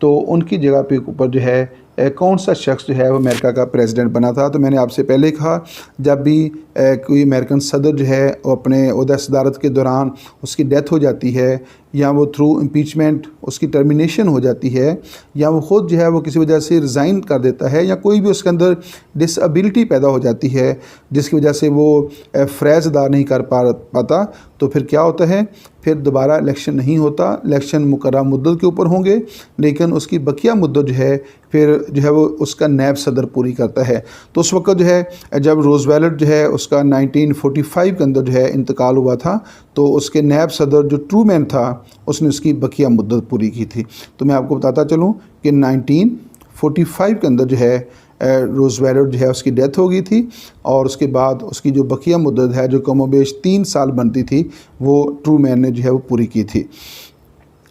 तो उनकी जगह पे ऊपर जो है कौन सा शख्स जो है वो अमेरिका का प्रेसिडेंट बना था? तो मैंने आपसे पहले कहा, जब भी कोई अमेरिकन सदर जो है वो अपने ओहदा सदारत के दौरान उसकी डेथ हो जाती है, या वो थ्रू इम्पीचमेंट उसकी टर्मिनेशन हो जाती है, या वो ख़ुद जो है वो किसी वजह से रिज़ाइन कर देता है, या कोई भी उसके अंदर डिसएबिलिटी पैदा हो जाती है जिसकी वजह से वो फ़रज़ अदा नहीं कर पाता, तो फिर क्या होता है? फिर दोबारा इलेक्शन नहीं होता। इलेक्शन मुकर्रर मुद्दत के ऊपर होंगे, लेकिन उसकी बकिया मुद्दत जो है फिर जो है वो उसका नैब सदर पूरी करता है। तो उस वक्त जो है जब रूजवेल्ट जो है उसका 1945 के अंदर जो है इंतकाल हुआ था, तो उसके नैब सदर जो ट्रूमैन था उसने उसकी बकिया मुद्दत पूरी की थी। तो मैं आपको बताता चलूँ कि 1945 के अंदर जो है रूजवेल्ट जो है उसकी डेथ हो गई थी, और उसके बाद उसकी जो बकिया मुद्दत है जो कमोबेश 3 साल बनती थी वो ट्रूमैन ने जो है वो पूरी की थी।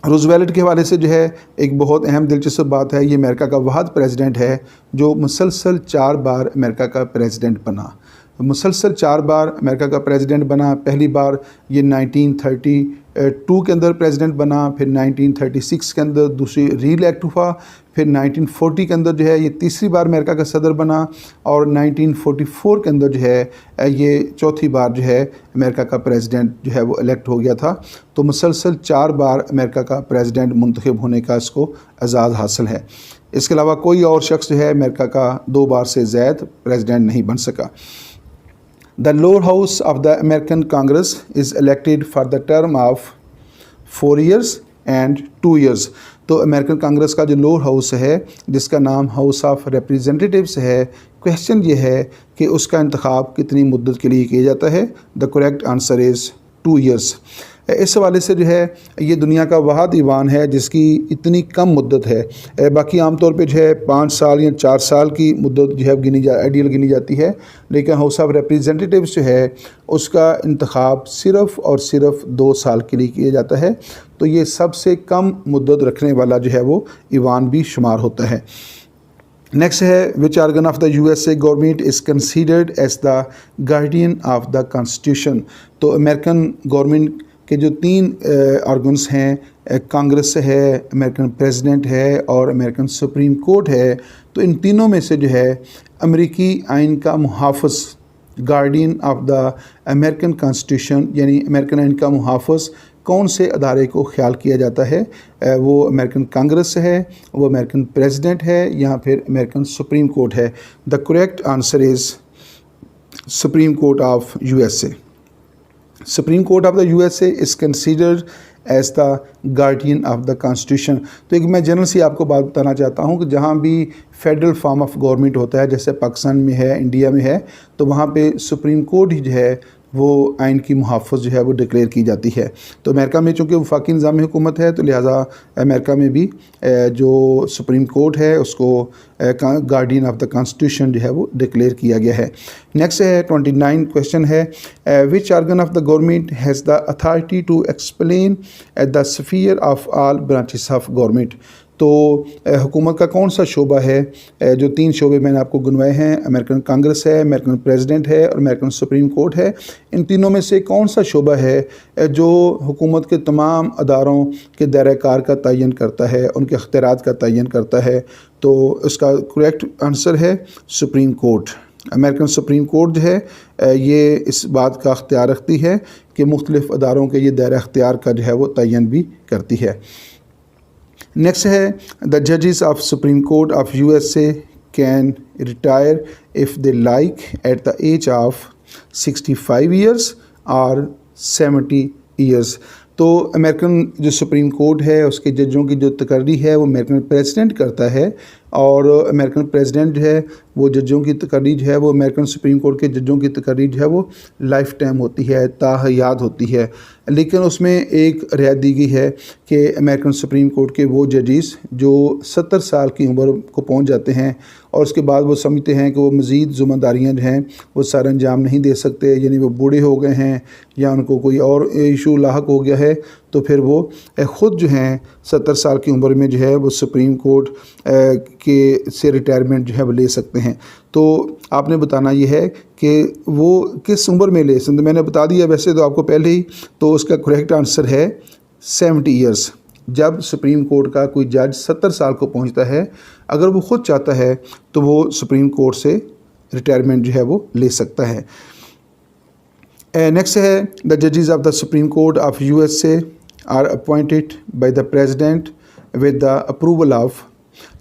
रूजवेल्ट के हवाले से जो है एक बहुत अहम दिलचस्प बात है, ये अमेरिका का वाहिद प्रेसिडेंट है जो मुसलसल 4 बार अमेरिका का प्रेसिडेंट बना। मुसलसल 4 बार अमेरिका का प्रेसिडेंट बना। पहली बार ये 1932 के अंदर प्रेसिडेंट बना, फिर 1936 के अंदर दूसरी री इलेक्ट हुआ, फिर 1940 के अंदर जो है ये तीसरी बार अमेरिका का सदर बना, और 1944 के अंदर जो है ये चौथी बार जो है अमेरिका का प्रेसिडेंट जो है वो इलेक्ट हो गया था। तो मुसलसल 4 बार अमेरिका का प्रेसिडेंट मुंतखब होने का इसको एजाज़ हासिल है। इसके अलावा कोई और शख्स जो है अमेरिका का 2 बार से ज़्यादा प्रेसिडेंट नहीं बन सका। The lower house of the American Congress is elected for the term of 4 years and 2 years। तो अमेरिकन कांग्रेस का जो लोअर हाउस है जिसका नाम हाउस ऑफ रिप्रेजेंटेटिव्स है, क्वेश्चन ये है कि उसका इंतखाब कितनी मुद्दत के लिए किया जाता है? The correct answer is 2 years। इस हवाले से जो है ये दुनिया का वाहिद ईवान है जिसकी इतनी कम मुद्दत है। बाकी आमतौर पे जो है 5 साल या 4 साल की मुद्दत जो है आइडियल गिनी जाती है, लेकिन हाउस ऑफ रिप्रेजेंटेटिव्स जो है उसका इंतखाब सिर्फ़ और सिर्फ 2 साल के लिए किया जाता है। तो ये सबसे कम मुद्दत रखने वाला जो है वो ईवान भी शुमार होता है। नेक्स्ट है which organ of the USA government is considered as the guardian of the constitution. तो अमेरिकन गवर्नमेंट के जो 3 ऑर्गन्स हैं, कांग्रेस है, अमेरिकन प्रेसिडेंट है और अमेरिकन सुप्रीम कोर्ट है, तो इन तीनों में से जो है अमेरिकी आइन का मुहाफ़िज़, guardian of the American constitution यानी अमेरिकन आइन का मुहाफ़िज़ कौन से अदारे को ख्याल किया जाता है? वो अमेरिकन कांग्रेस है, वो अमेरिकन प्रेसिडेंट है, या फिर अमेरिकन सुप्रीम कोर्ट है? The correct answer is Supreme Court of USA. Supreme Court of the USA is considered as the guardian of the constitution. तो एक मैं जनरल सी आपको बात बताना चाहता हूँ कि जहाँ भी फेडरल फॉर्म ऑफ गवर्नमेंट होता है, जैसे पाकिस्तान में है, इंडिया में है, तो वहाँ पे सुप्रीम कोर्ट ही जो है वो आइन की मुहाफ़ज़ जो है वो डिक्लेयर की जाती है। तो अमेरिका में चूँकि वफाकी निज़ाम हुकूमत है, तो लिहाजा अमेरिका में भी जो सुप्रीम कोर्ट है उसको गार्डियन ऑफ द कॉन्स्टिट्यूशन जो है वो डिक्लेयर किया गया है। नेक्स्ट है 29 क्वेश्चन है, which organ of the government has the authority to explain the sphere of all branches of government. तो हुकूमत का कौन सा शोबा है, जो 3 शोबे मैंने आपको गिनवाए हैं, अमेरिकन कांग्रेस है, अमेरिकन प्रेसिडेंट है और अमेरिकन सुप्रीम कोर्ट है, इन तीनों में से कौन सा शोबा है जो हुकूमत के तमाम अदारों के दायरा कार का तयन करता है, उनके अख्तियारात का तयन करता है? तो इसका करेक्ट आंसर है supreme court. American Supreme court जो है ये इस बात का अख्तियार रखती है कि मुख्तलिफ़ अदारों के ये दायरा अख्तियार का जो है वो तयन भी करती है। नेक्स्ट है, द जजेस of Supreme Court of USA can retire if they like at the age of 65 years और 70 ईयर्स। तो अमेरिकन जो सुप्रीम कोर्ट है उसके जजों की जो तकर्री है वो अमेरिकन प्रेसिडेंट करता है, और अमेरिकन प्रेसिडेंट जो है वो जजों की तकर्री जो है वो अमेरिकन सुप्रीम कोर्ट के जजों की तकर्री जो है वो लाइफ टाइम होती है, ताहयात होती है। लेकिन उसमें एक रियायत दी गई है कि अमेरिकन सुप्रीम कोर्ट के वो जजेस जो 70 साल की उम्र को पहुंच जाते हैं और उसके बाद वो समझते हैं कि वो मज़ीद ज़िम्मेदारियाँ जो हैं वो सर अंजाम नहीं दे सकते, यानी वो बूढ़े हो गए हैं या उनको कोई और इशू लाहक हो गया है, तो फिर वो ख़ुद जो हैं 70 साल की उम्र में जो है वो सुप्रीम कोर्ट के से रिटायरमेंट जो है वो ले सकते हैं। तो आपने बताना ये है कि वो किस उम्र में ले सकते। मैंने बता दिया वैसे तो आपको पहले ही, तो उसका करेक्ट आंसर है 70 ईयर्स। जब सुप्रीम कोर्ट का कोई जज 70 साल को पहुंचता है, अगर वो ख़ुद चाहता है तो वो सुप्रीम कोर्ट से रिटायरमेंट जो है वो ले सकता है। नेक्स्ट है, द जजेस of the Supreme Court of USA are appointed by the president with the approval of.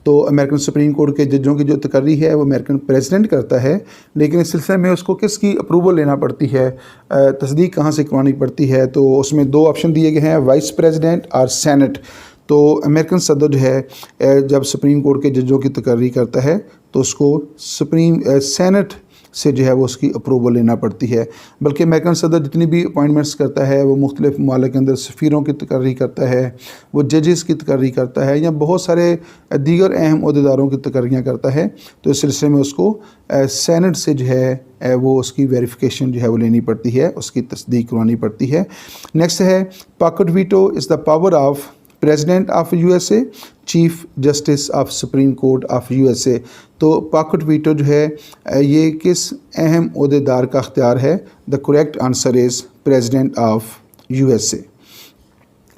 तो अमेरिकन सुप्रीम कोर्ट के जजों की जो तकर्री है वो अमेरिकन प्रेसिडेंट करता है, लेकिन इस सिलसिले में उसको किसकी अप्रूवल लेना पड़ती है, तस्दीक कहाँ से करवानी पड़ती है? तो उसमें 2 ऑप्शन दिए गए हैं, वाइस प्रेसिडेंट और सेनेट। तो अमेरिकन सदर जो है जब सुप्रीम कोर्ट के जजों की तकर्री करता है तो उसको सेनेट से जो है वो उसकी अप्रूवल लेना पड़ती है। बल्कि अमेरिकन सदर जितनी भी अपॉइंटमेंट्स करता है वो मुख्तलिफ़ ममालिक के अंदर सफ़ीरों की तकर्री करता है, वो जजेस की तकर्री करता है, या बहुत सारे दीगर अहम अहदेदारों की तकर्रियाँ करता है। तो इस सिलसिले में उसको सेनेट से जो है वो उसकी वेरिफिकेशन जो है वो लेनी पड़ती है, उसकी तस्दीक करवानी पड़ती है। नेक्स्ट है, pocket veto is the power of president of USA, chief justice of Supreme Court of USA। तो पॉकेट वीटो जो है ये किस अहम ओहदेदार का अख्तियार है? The correct answer is president of USA।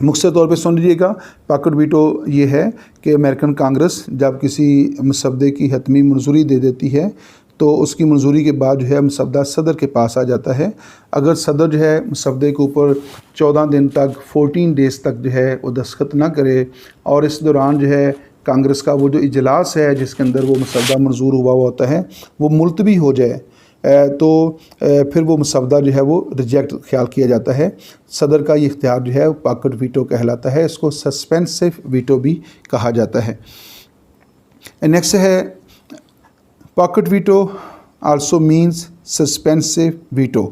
मुख्तसर तौर पे सुन लीजिएगा, पॉकेट वीटो ये है कि अमेरिकन कांग्रेस जब किसी मसवदे की हतमी मंजूरी दे देती है तो उसकी मंजूरी के बाद जो है मसवदा सदर के पास आ जाता है। अगर सदर जो है मसवदे के ऊपर 14 दिन तक 14 डेज़ तक जो है वो दस्तखत ना करे और इस दौरान जो है कांग्रेस का वो जो इजलास है जिसके अंदर वो मसवदा मंजूर हुआ होता है वो मुलतवी हो जाए, तो फिर वो मसवदा जो है वो रिजेक्ट ख्याल किया जाता है। सदर का ये इख्तियार जो है पॉकेट वीटो कहलाता है, इसको सस्पेंसिव वीटो भी कहा जाता है। नेक्स्ट है, pocket veto also means suspensive veto.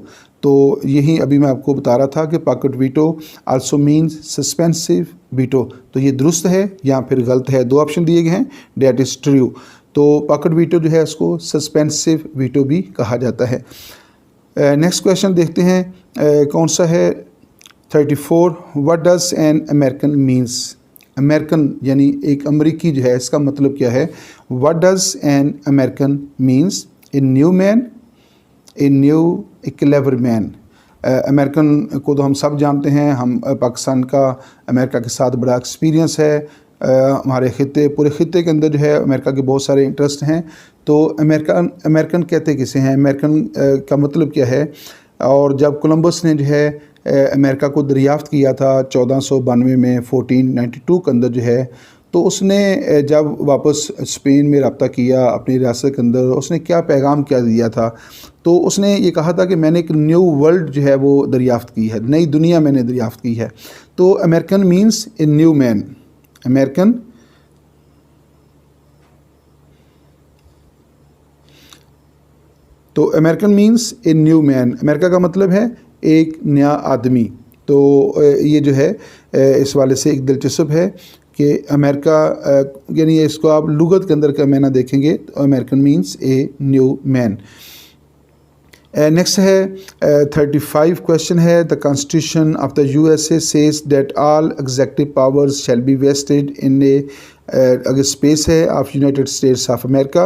तो यही अभी मैं आपको बता रहा था कि pocket veto also means suspensive veto. तो ये दुरुस्त है या फिर गलत है? 2 ऑप्शन दिए गए हैं, डेट इज़ ट्रू। तो पॉकेट वीटो जो है इसको सस्पेंसिव वीटो भी कहा जाता है। नेक्स्ट क्वेश्चन देखते हैं कौन सा है, 34, what does an American means? American यानी एक अमरीकी जो है इसका मतलब क्या है? What does an American means? A new man, a new, A clever man. American को तो हम सब जानते हैं, हम पाकिस्तान का अमेरिका के साथ बड़ा एक्सपीरियंस है, हमारे पूरे ख़ित्ते के अंदर जो है अमेरिका के बहुत सारे इंटरेस्ट हैं। तो अमेरिकन कहते किसे हैं? अमेरिकन का मतलब क्या है? और जब कोलंबस ने जो है अमेरिका को दरियाफ़्त किया था 1492 में, 1492 के अंदर जो है, तो उसने जब वापस स्पेन में रब्ता किया अपनी रियासत के अंदर, उसने क्या पैगाम क्या दिया था? तो उसने ये कहा था कि मैंने एक न्यू वर्ल्ड जो है वो दरियाफ़्त की है, नई दुनिया मैंने दरियाफ़्त की है। तो American means a new man. American तो American means a new man, America का मतलब है एक नया आदमी। तो ये जो है इस वाले से एक दिलचस्प है कि अमेरिका यानी इसको आप लुगत के अंदर का मायना देखेंगे तो American means a new man. Next है 35 क्वेश्चन है, the constitution of the USA says that all executive powers shall be vested in a, अगर स्पेस है of United States of America,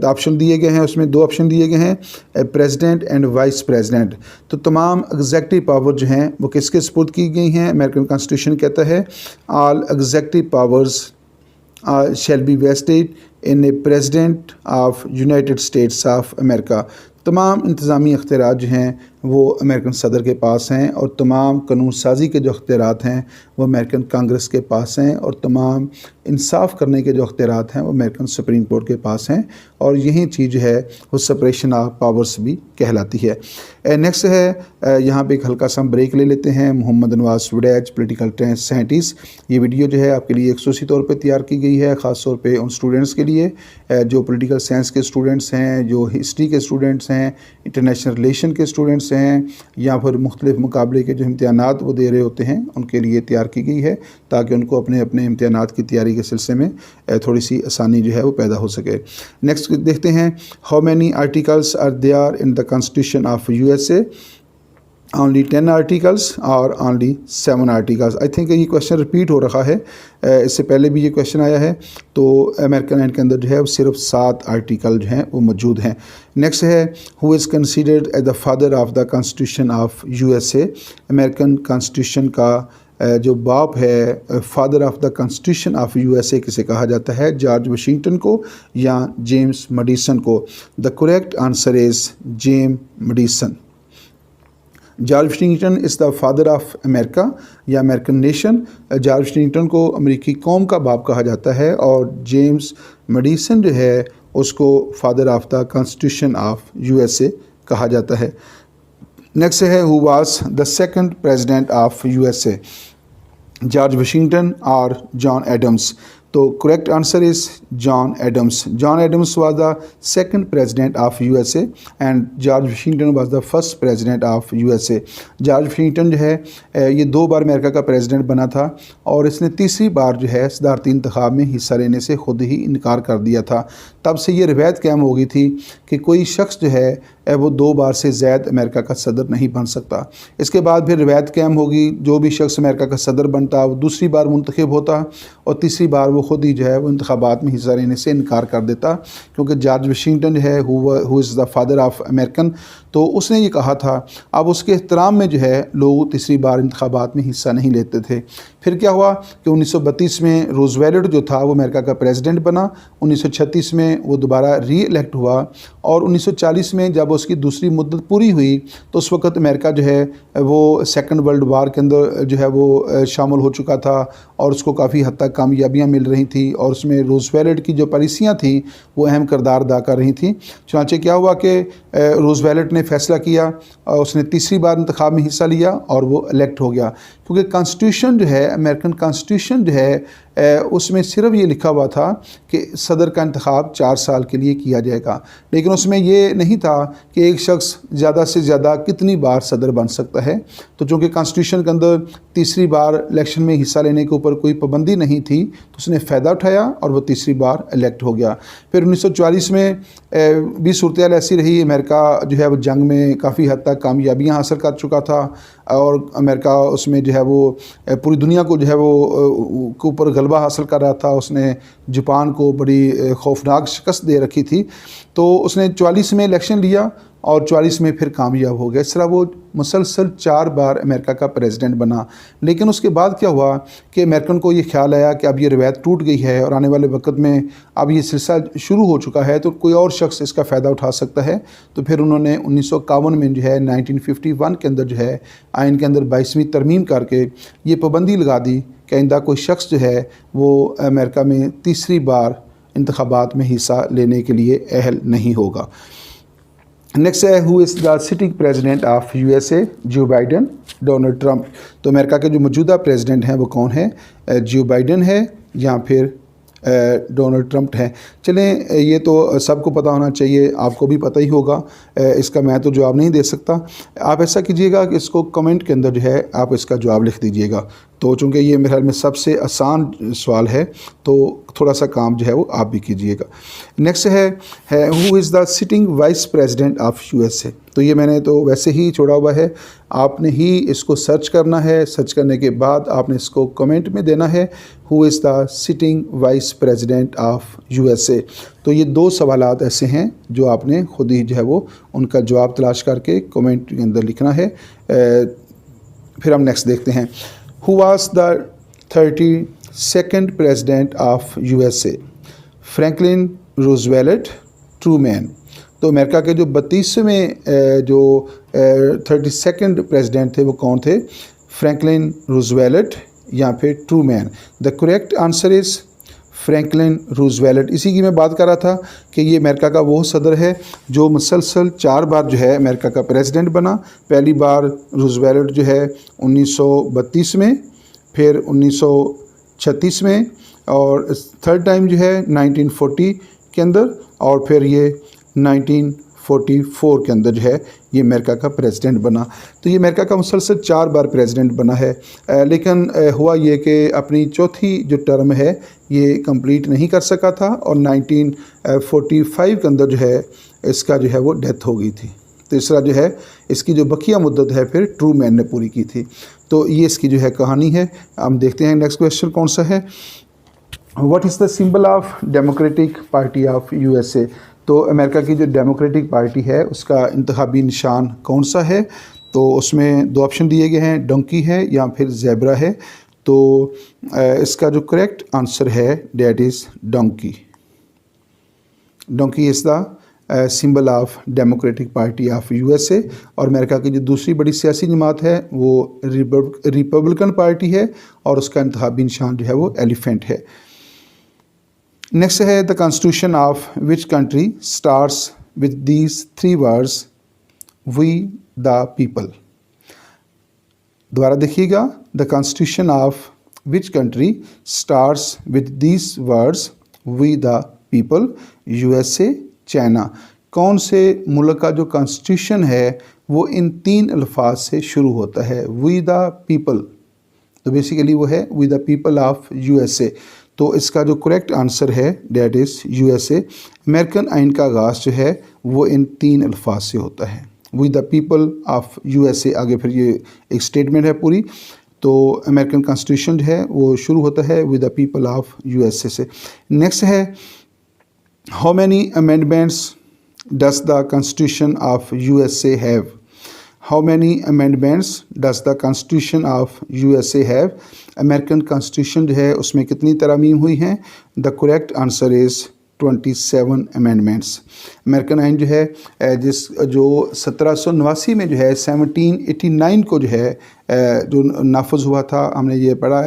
option दिए गए हैं, उसमें 2 ऑप्शन दिए गए हैं, प्रेसिडेंट एंड वाइस प्रेसिडेंट। तो तमाम एग्जेक्टिव पावर जो हैं वो किसके सपुर्द की गई हैं? अमेरिकन कॉन्स्टिट्यूशन कहता है all executive powers shall be vested in a president of United States of America. तमाम इंतज़ामी अख्तियारात जो हैं वो अमेरिकन सदर के पास हैं, और तमाम कानून साजी के जो अख्तियारात हैं वो अमेरिकन कांग्रेस के पास हैं, और तमाम इंसाफ करने के जो अख्तियारात हैं वो अमेरिकन सुप्रीम कोर्ट के पास हैं, और यही चीज़ है वो सेपरेशन ऑफ पावर्स भी कहलाती है। नेक्स्ट है यहाँ पे एक हल्का सा ब्रेक ले लेते हैं। मोहम्मद नवाज वुडेज पोलिटिकल साइंटिस्ट, ये वीडियो जो है आपके लिए खसूसी तौर पर तैयार की गई है, ख़ास तौर पर उन स्टूडेंट्स के लिए जो पोलिटिकल साइंस के स्टूडेंट्स हैं, जो हिस्ट्री के स्टूडेंट्स हैं, इंटरनेशनल रिलेशन के स्टूडेंट्स हैं, या फिर मुख्तलिफ मुकाबले के जो इम्तिहानात वो दे रहे होते हैं उनके लिए तैयार की गई है, ताकि उनको अपने अपने इम्तिहानात की तैयारी के सिलसिले में थोड़ी सी आसानी जो है वो पैदा हो सके। नेक्स्ट देखते हैं, how many articles are there in the constitution of USA? Only 10 articles और ओनली 7 आर्टिकल्स। आई थिंक ये क्वेश्चन रिपीट हो रहा है, इससे पहले भी ये क्वेश्चन आया है। तो अमेरिकन एंड के अंदर जो है वो सिर्फ 7 आर्टिकल जो हैं वो मौजूद हैं। नेक्स्ट है, who is considered as the father of the constitution of USA? American constitution का जो बाप है, father of the constitution of USA किसे कहा जाता है? जॉर्ज वाशिंगटन को या जेम्स मेडिसन को? The correct answer is James Madison. George Washington is the father of America या अमेरिकन नेशन। जॉर्ज वाशिंगटन को अमेरिकी कौम का बाप कहा जाता है, और जेम्स मेडिसन जो है उसको father of the constitution of USA कहा जाता है। नेक्स्ट है, who was the second president of USA? George Washington और जॉन एडम्स। तो correct answer is John Adams. John Adams was the second president of USA and George Washington was the first president of USA. George Washington जो है ये 2 बार America का president बना था, और इसने तीसरी बार जो है सदारती इंतखाब में हिस्सा लेने से ख़ुद ही इनकार कर दिया था। तब से ये रवायत कायम हो गई थी कि कोई शख्स जो है वो 2 बार से ज़्यादा अमेरिका का सदर नहीं बन सकता। इसके बाद फिर रवायत कायम होगी, जो भी शख्स अमेरिका का सदर बनता वो दूसरी बार मुंतखब होता, और तीसरी बार वो ख़ुद ही जो है वो इंतखाबात में हिस्सा लेने से इनकार कर देता, क्योंकि जॉर्ज वाशिंगटन जो है who is the father of American, तो उसने ये कहा था। अब उसके एहतराम में जो है लोग तीसरी बार इंतखाबात में हिस्सा नहीं लेते थे। फिर क्या हुआ कि 1932 में रूज़वेल्ट जो था वो अमेरिका का प्रेसिडेंट बना, 1936 में वो दोबारा री इलेक्ट हुआ, और 1940 में जब उसकी दूसरी मुद्दत पूरी हुई तो उस वक़्त अमेरिका जो है वो सेकंड वर्ल्ड वार के अंदर जो है वो शामिल हो चुका था, और उसको काफ़ी हद तक कामयाबियाँ मिल रही थी, और उसमें रूज़वेल्ट की जो पॉलिसियाँ थी वो अहम किरदार अदा कर रही थी। चुनांचे क्या हुआ कि रूज़वेल्ट ने फ़ैसला किया, उसने तीसरी बार इंतखाब में हिस्सा लिया और वो इलेक्ट हो गया, क्योंकि कॉन्स्टिट्यूशन जो है, अमेरिकन कॉन्स्टिट्यूशन जो है उसमें सिर्फ ये लिखा हुआ था कि सदर का इंतखाब 4 साल के लिए किया जाएगा, लेकिन उसमें ये नहीं था कि एक शख्स ज़्यादा से ज़्यादा कितनी बार सदर बन सकता है। तो चूँकि कॉन्स्टिट्यूशन के अंदर तीसरी बार इलेक्शन में हिस्सा लेने के ऊपर कोई पाबंदी नहीं थी, तो उसने फ़ायदा उठाया और वो तीसरी बार इलेक्ट हो गया। फिर 1944 में भी सूरत ऐसी रही, अमेरिका जो है वो जंग में काफ़ी हद तक कामयाबियाँ हासिल कर चुका था, और अमेरिका उसमें जो है वो पूरी दुनिया को जो है वो के ऊपर गलबा हासिल कर रहा था। उसने जापान को बड़ी खौफनाक शिकस्त दे रखी थी। तो उसने 44 में इलेक्शन लिया और 44 में फिर कामयाब हो गया। इस तरह वो मुसलसल 4 बार अमेरिका का प्रेसिडेंट बना। लेकिन उसके बाद क्या हुआ कि अमेरिकन को ये ख्याल आया कि अब ये रवायत टूट गई है और आने वाले वक्त में अब ये सिलसिला शुरू हो चुका है, तो कोई और शख्स इसका फ़ायदा उठा सकता है। तो फिर उन्होंने 1951 में जो है 1951 के अंदर जो है आइन के अंदर 22वीं तरमीम करके ये पाबंदी लगा दी कि आइंदा कोई शख्स जो है वो अमेरिका में तीसरी बार इंतखाबात में हिस्सा लेने के लिए अहल नहीं होगा। नेक्स्ट है, who is the sitting president of USA? जो बाइडन, डोनाल्ड ट्रंप। तो अमेरिका के जो मौजूदा प्रेसिडेंट हैं वो कौन है? जो बाइडन है या फिर डोनाल्ड ट्रंप हैं। चलें, ये तो सबको पता होना चाहिए, आपको भी पता ही होगा, इसका मैं तो जवाब नहीं दे सकता। आप ऐसा कीजिएगा कि इसको कमेंट के अंदर जो है आप इसका जवाब लिख दीजिएगा। तो चूँकि ये मेरे ख्याल में सबसे आसान सवाल है, तो थोड़ा सा काम जो है वो आप भी कीजिएगा। नेक्स्ट है who is the sitting vice president of USA. तो ये मैंने तो वैसे ही छोड़ा हुआ है, आपने ही इसको सर्च करना है। सर्च करने के बाद आपने इसको कमेंट में देना है, who is the sitting vice president of USA. तो ये दो सवालात ऐसे हैं जो आपने खुद ही जो है वो उनका जवाब तलाश करके कमेंट के अंदर लिखना है। फिर हम नेक्स्ट देखते हैं, who was the 32nd president of USA. Franklin Roosevelt, Truman. तो अमेरिका के जो 32वें जो 32nd प्रेसिडेंट थे वो कौन थे? फ्रैंकलिन रूजवेल्ट या फिर Truman. The correct answer is Franklin Roosevelt. इसी की मैं बात कर रहा था कि ये अमेरिका का वो सदर है जो मुसलसल 4 बार जो है अमेरिका का प्रेसिडेंट बना। पहली बार रूजवेल्ट जो है 1932 में, फिर 1936 में, और थर्ड टाइम जो है 1940 के अंदर, और फिर ये 1944 के अंदर जो है ये अमेरिका का प्रेसिडेंट बना। तो ये अमेरिका का मुसलसल 4 बार प्रेसिडेंट बना है। लेकिन हुआ ये कि अपनी चौथी जो टर्म है ये कंप्लीट नहीं कर सका था, और 1945 के अंदर जो है इसका जो है वो डेथ हो गई थी। तीसरा जो है इसकी जो बकिया मुद्दत है फिर ट्रूमैन ने पूरी की थी। तो ये इसकी जो है कहानी है। हम देखते हैं नेक्स्ट क्वेश्चन कौन सा है। What is the symbol of democratic party of USA. तो अमेरिका की जो डेमोक्रेटिक पार्टी है उसका इंतखाबी निशान कौन सा है? तो उसमें 2 ऑप्शन दिए गए हैं, डोंकी है या फिर ज़ेब्रा है। तो इसका जो करेक्ट आंसर है that is donkey. Donkey is the symbol of democratic party of USA. और अमेरिका की जो दूसरी बड़ी सियासी जमात है वो रिपब्लिकन पार्टी है, और उसका इंतखाबी निशान जो है वो एलिफेंट है। नेक्स्ट है the constitution of which country starts with these 3 words, we the people. दोबारा देखिएगा, the constitution of which country starts with these words, we the people. USA, China. कौन से मुल्क का जो कॉन्स्टिट्यूशन है वो इन 3 अल्फाज से शुरू होता है, वी द पीपल। तो बेसिकली वो है we the people of USA. तो इसका जो करेक्ट आंसर है डेट इज़ यूएसए। अमेरिकन आइन का आगाज़ जो है वो इन 3 अल्फाज से होता है, we the people of USA. आगे फिर ये एक स्टेटमेंट है पूरी। तो अमेरिकन कॉन्स्टिट्यूशन जो है वो शुरू होता है we the people of USA से। नेक्स्ट है how many amendments does the constitution of USA have. How many amendments does the constitution of USA have. American constitution जो है उसमें कितनी तरमीम हुई हैं? The correct answer is 27 amendments. American आइन जो है जो 1789 में जो है 1789 को जो है जो नाफज हुआ था, हमने ये पढ़ा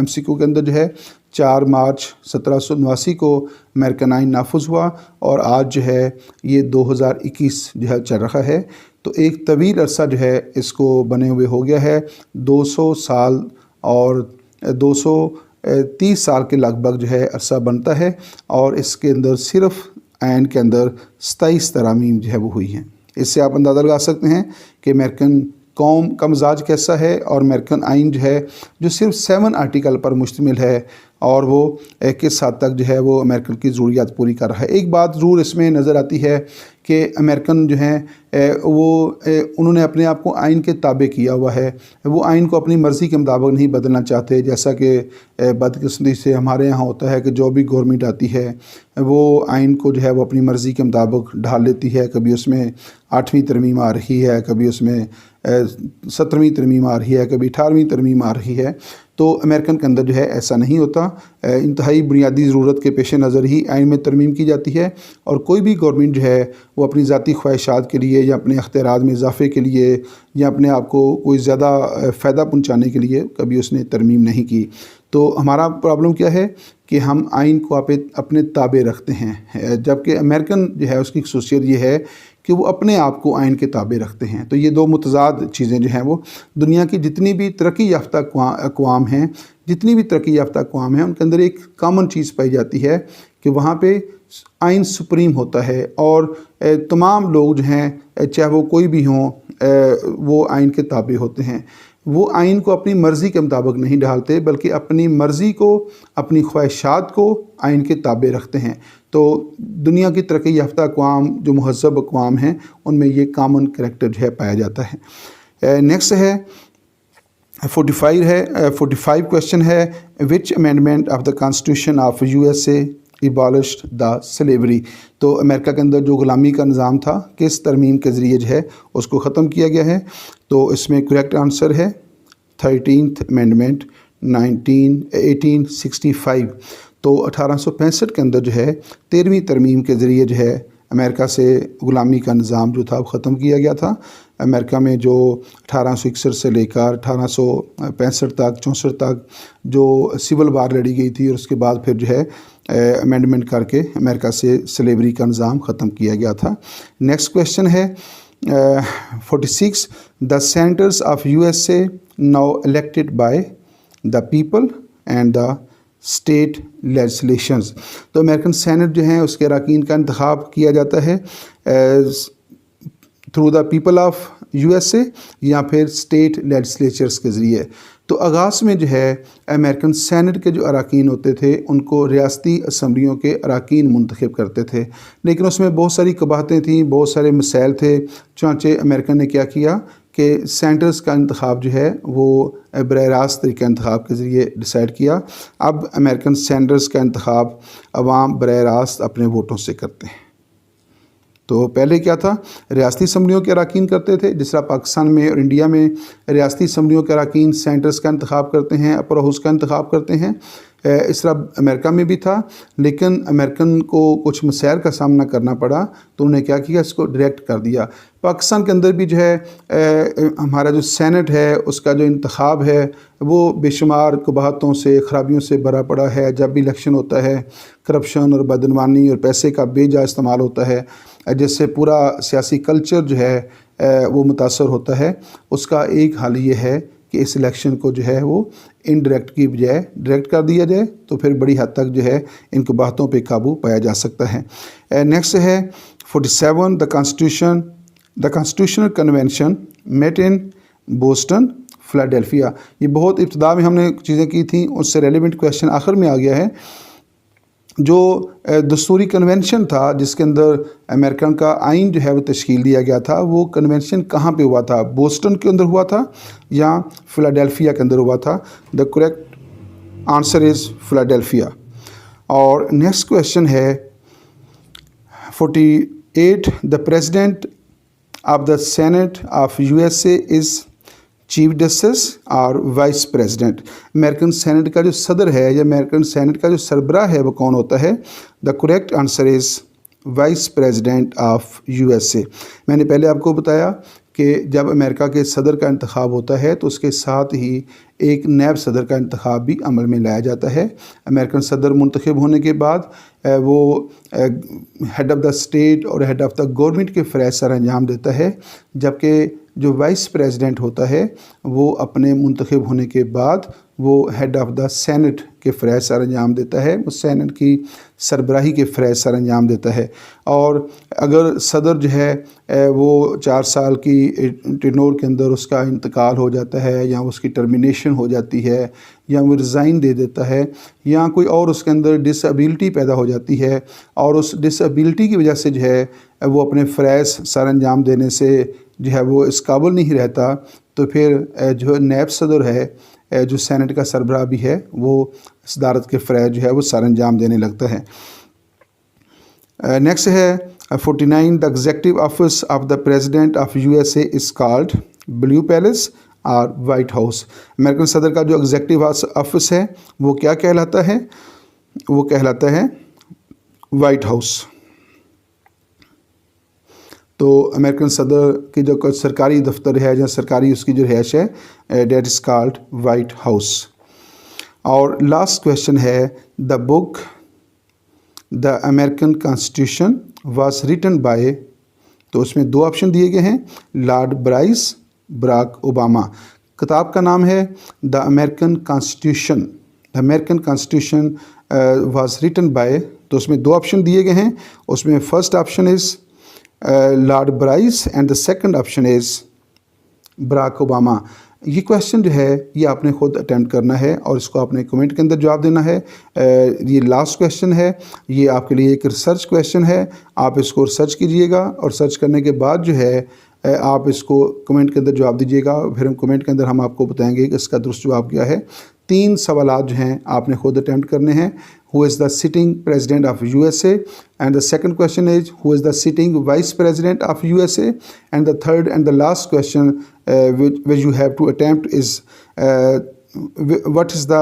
MCQ के अंदर जो है 4 मार्च 1789 को अमेरिकन आइन नाफज हुआ, और आज जो है ये 2021 जो है चल रहा है। तो एक तवील अरसा जो है इसको बने हुए हो गया है, 200 साल और 230 साल के लगभग जो है अरसा बनता है, और इसके अंदर सिर्फ आइन के अंदर 27 तरामीम जो है वो हुई हैं। इससे आप अंदाज़ा लगा सकते हैं कि अमेरिकन कौम का मिजाज कैसा है। और अमेरिकन आइन जो है जो सिर्फ 7 आर्टिकल पर मुश्तमिल है, और वो किस हद तक जो है वो अमेरिकन की ज़रूरियात पूरी कर रहा है। एक बात ज़रूर इसमें नज़र आती है कि अमेरिकन जो हैं उन्होंने अपने आप को आइन के ताबे किया हुआ है। वो आइन को अपनी मर्ज़ी के मुताबिक नहीं बदलना चाहते, जैसा कि बदकिस्मती से हमारे यहाँ होता है कि जो भी गवर्नमेंट आती है वो आइन को जो है वो अपनी मर्ज़ी के मुताबिक ढाल लेती है। कभी उसमें 8वीं तरमीम आ रही है, कभी उसमें 17वीं तरमीम आ रही है, कभी 18वीं तरमीम आ रही है। तो अमेरिकन के अंदर जो है ऐसा नहीं होता। इंतहाई बुनियादी ज़रूरत के पेश नज़र ही आइन में तरमीम की जाती है, और कोई भी गवर्नमेंट जो है वो अपनी ज़ाती ख्वाहिशात के लिए या अपने अख्तियारात में इजाफ़े के लिए या अपने आप को कोई ज़्यादा फ़ायदा पहुँचाने के लिए कभी उसने तरमीम नहीं की। तो हमारा प्रॉब्लम क्या है कि हम आइन को अपने ताबे रखते हैं, जबकि अमेरिकन जो है उसकी खसूसियत ये है कि वो अपने आप को आइन के ताबे रखते हैं। तो ये 2 मुतज़ाद चीज़ें जो हैं वो दुनिया की जितनी भी तरक्की याफ्ता अक़वाम हैं जितनी भी तरक्की याफ्ता अक़वाम हैं उनके अंदर एक कॉमन चीज़ पाई जाती है कि वहाँ पे आइन सुप्रीम होता है और तमाम लोग जो हैं चाहे वो कोई भी हों वो आइन के ताबे होते हैं। वो आइन को अपनी मर्ज़ी के मुताबिक नहीं ढालते बल्कि अपनी मर्ज़ी को, अपनी ख्वाहिशात को आइन के ताबे रखते हैं। तो दुनिया की तरक्की याफ्ता अक़वाम जो महज़्ज़ब अक़वाम हैं उनमें ये कॉमन करैक्टर जो है पाया जाता है। नेक्स्ट है 45 क्वेश्चन है, विच amendment of the constitution of USA abolished the slavery. तो अमेरिका के अंदर जो ग़ुलामी का निज़ाम था किस तरमीम के ज़रिए जो है उसको ख़त्म किया गया है। तो इसमें करेक्ट आंसर है 13th अमेंडमेंट 1865। तो 1865 के अंदर जो है 13वीं तरमीम के ज़रिए जो है अमेरिका से ग़ुलामी का निज़ाम जो था वो ख़त्म किया गया था। अमेरिका में जो 1861 से लेकर 1865 तक 64 तक जो सिविल वार लड़ी गई थी और उसके बाद फिर जो है अमेंडमेंट करके अमेरिका से स्लेवरी का निज़ाम ख़त्म किया गया था। नेक्स्ट क्वेश्चन है 46, the senators of USA now elected by the people and the state legislations. तो अमेरिकन सेनेट जो हैं उसके अरकान का इंतखाब किया जाता है through the people of USA या फिर स्टेट लेजिस्लेचर्स के ज़रिए। तो आगाज़ में जो है अमेरिकन सेनेट के जो अरकान होते थे उनको रियासती असम्बलियों के अरकान मुंतखब करते थे, लेकिन उसमें बहुत सारी कबाहतें थीं, बहुत सारे मसाइल थे। चुनांचे अमेरिकन ने क्या किया कि सेनेटर्स का इंतखाब जो है वो बराह रास्त तरीक़ा इंतखाब के ज़रिए डिसाइड किया। अब अमेरिकन सेनेटर्स का इंतखाब अवाम बराह रास्त अपने वोटों से करते हैं। तो पहले क्या था, रियासती असम्बलियों के अरकान करते थे, जिस तरह पाकिस्तान में और इंडिया में रियासती असम्बलियों के अरकान सेनेटर्स का इंतखाब करते हैं, अपर हाउस का इंतखाब करते हैं। इस तरह अमेरिका में भी था, लेकिन अमेरिकन को कुछ मसाइल का सामना करना पड़ा तो उन्होंने क्या किया, इसको डायरेक्ट कर दिया। पाकिस्तान के अंदर भी जो है हमारा जो सेनेट है उसका जो इंतखाब है वो बेशुमार कबाहतों से, ख़राबियों से भरा पड़ा है। जब भी इलेक्शन होता है करप्शन और बदनवानी और पैसे का बेजा इस्तेमाल होता है, जिससे पूरा सियासी कल्चर जो है वो मुतासर होता है। उसका एक हल ये है कि इस इलेक्शन को जो है वो इनडायरेक्ट की बजाय डायरेक्ट कर दिया जाए, तो फिर बड़ी हद तक जो है इन कबाहतों पे काबू पाया जा सकता है। नेक्स्ट है 47, the constitutional convention met in Boston Philadelphia. ये बहुत इब्तिदा में हमने चीज़ें की थी, उससे रेलिवेंट क्वेश्चन आखिर में आ गया है। जो दस्तूरी कन्वेंशन था जिसके अंदर अमेरिकन का आइन जो है वो तश्कील दिया गया था, वो कन्वेंशन कहाँ पे हुआ था, बोस्टन के अंदर हुआ था या फिलाडेल्फिया के अंदर हुआ था। The correct answer is Philadelphia. और नेक्स्ट क्वेश्चन है 48, the president of the senate of USA is chief justice और वाइस प्रेसिडेंट। अमेरिकन सेनेट का जो सदर है या अमेरिकन सेनेट का जो सरबराह है वो कौन होता है? The correct answer is vice president of USA। मैंने पहले आपको बताया कि जब अमेरिका के सदर का इंतखाब होता है तो उसके साथ ही एक नैब सदर का इंतखाब भी अमल में लाया जाता है। अमेरिकन सदर मुंतखब होने के बाद वो हेड ऑफ़ द स्टेट और हेड ऑफ़ द गवर्नमेंट के फ़रज़ सर अंजाम देता है, जबकि जो वाइस प्रेसिडेंट होता है वो अपने मुंतखब होने के बाद वो हेड ऑफ़ द सेनेट के फ़रज़ सर अंजाम देता है, उस सेनेट की सरबराही के फ़रज़ सर अंजाम देता है। और अगर सदर जो है वो 4 साल की टेन्योर के अंदर उसका इंतकाल हो जाता है या उसकी टर्मिनेशन हो जाती है या वो रिज़ाइन दे देता है या कोई और उसके अंदर डिसेबिलिटी पैदा हो जाती है और उस डिसेबिलिटी की वजह से जो है वो अपने फ़रज़ सर अंजाम देने से जो है वो इस काबिल नहीं रहता, तो फिर जो नैब सदर है जो सेनेट का सरबराह भी है वो सदारत के फ़रज़ जो है वो सर अंजाम देने लगता है। नेक्स्ट है 49, the executive office of the president of USA is called blue palace और वाइट हाउस। अमेरिकन सदर का जो एग्जीक्यूटिव ऑफिस है वो क्या कहलाता है? वो कहलाता है वाइट हाउस। तो अमेरिकन सदर की जो सरकारी दफ्तर है या सरकारी उसकी जो रिहाइश है that is called White House. और लास्ट क्वेश्चन है the book the American constitution was written by, तो उसमें 2 ऑप्शन दिए गए हैं, लॉर्ड ब्राइस, बराक ओबामा। किताब का नाम है the American constitution. The American constitution was written by, तो उसमें 2 ऑप्शन दिए गए हैं। उसमें first option is Lord Bryce and the second option is Barack Obama. ये क्वेश्चन जो है ये आपने ख़ुद अटेम्प्ट करना है और इसको आपने कमेंट के अंदर जवाब देना है। ये लास्ट क्वेश्चन है, ये आपके लिए एक रिसर्च क्वेश्चन है। आप इसको रिसर्च कीजिएगा और सर्च करने के बाद जो है आप इसको कमेंट के अंदर जवाब दीजिएगा। फिर हम कमेंट के अंदर हम आपको बताएंगे कि इसका दुरुस्त जवाब क्या है। 3 सवालात जो हैं आपने ख़ुद अटेम्प्ट करने हैं। Who is the sitting president of USA, and the second question is who is the sitting vice president of USA, and the third and the last question which you have to attempt is what is the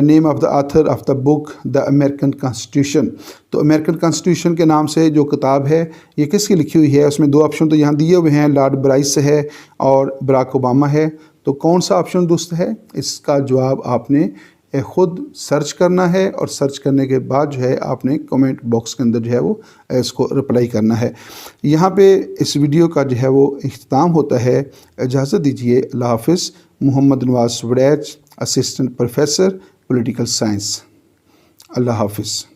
name of the author of the book The American Constitution। तो American constitution के नाम से जो किताब है ये किसकी लिखी हुई है? उसमें 2 ऑप्शन तो यहाँ दिए हुए हैं, लॉर्ड ब्राइस है और बराक ओबामा है। तो कौन सा ऑप्शन दुरुस्त है? इसका जवाब आपने ख़ुद सर्च करना है और सर्च करने के बाद जो है आपने कमेंट बॉक्स के अंदर जो है वो इसको रिप्लाई करना है। यहाँ पे इस वीडियो का जो है वो इख्तिताम होता है। इजाज़त दीजिए, अल्लाह हाफ़िज़। Mohammad Nawaz Waraich, assistant professor political science. अल्लाह हाफ़िज़।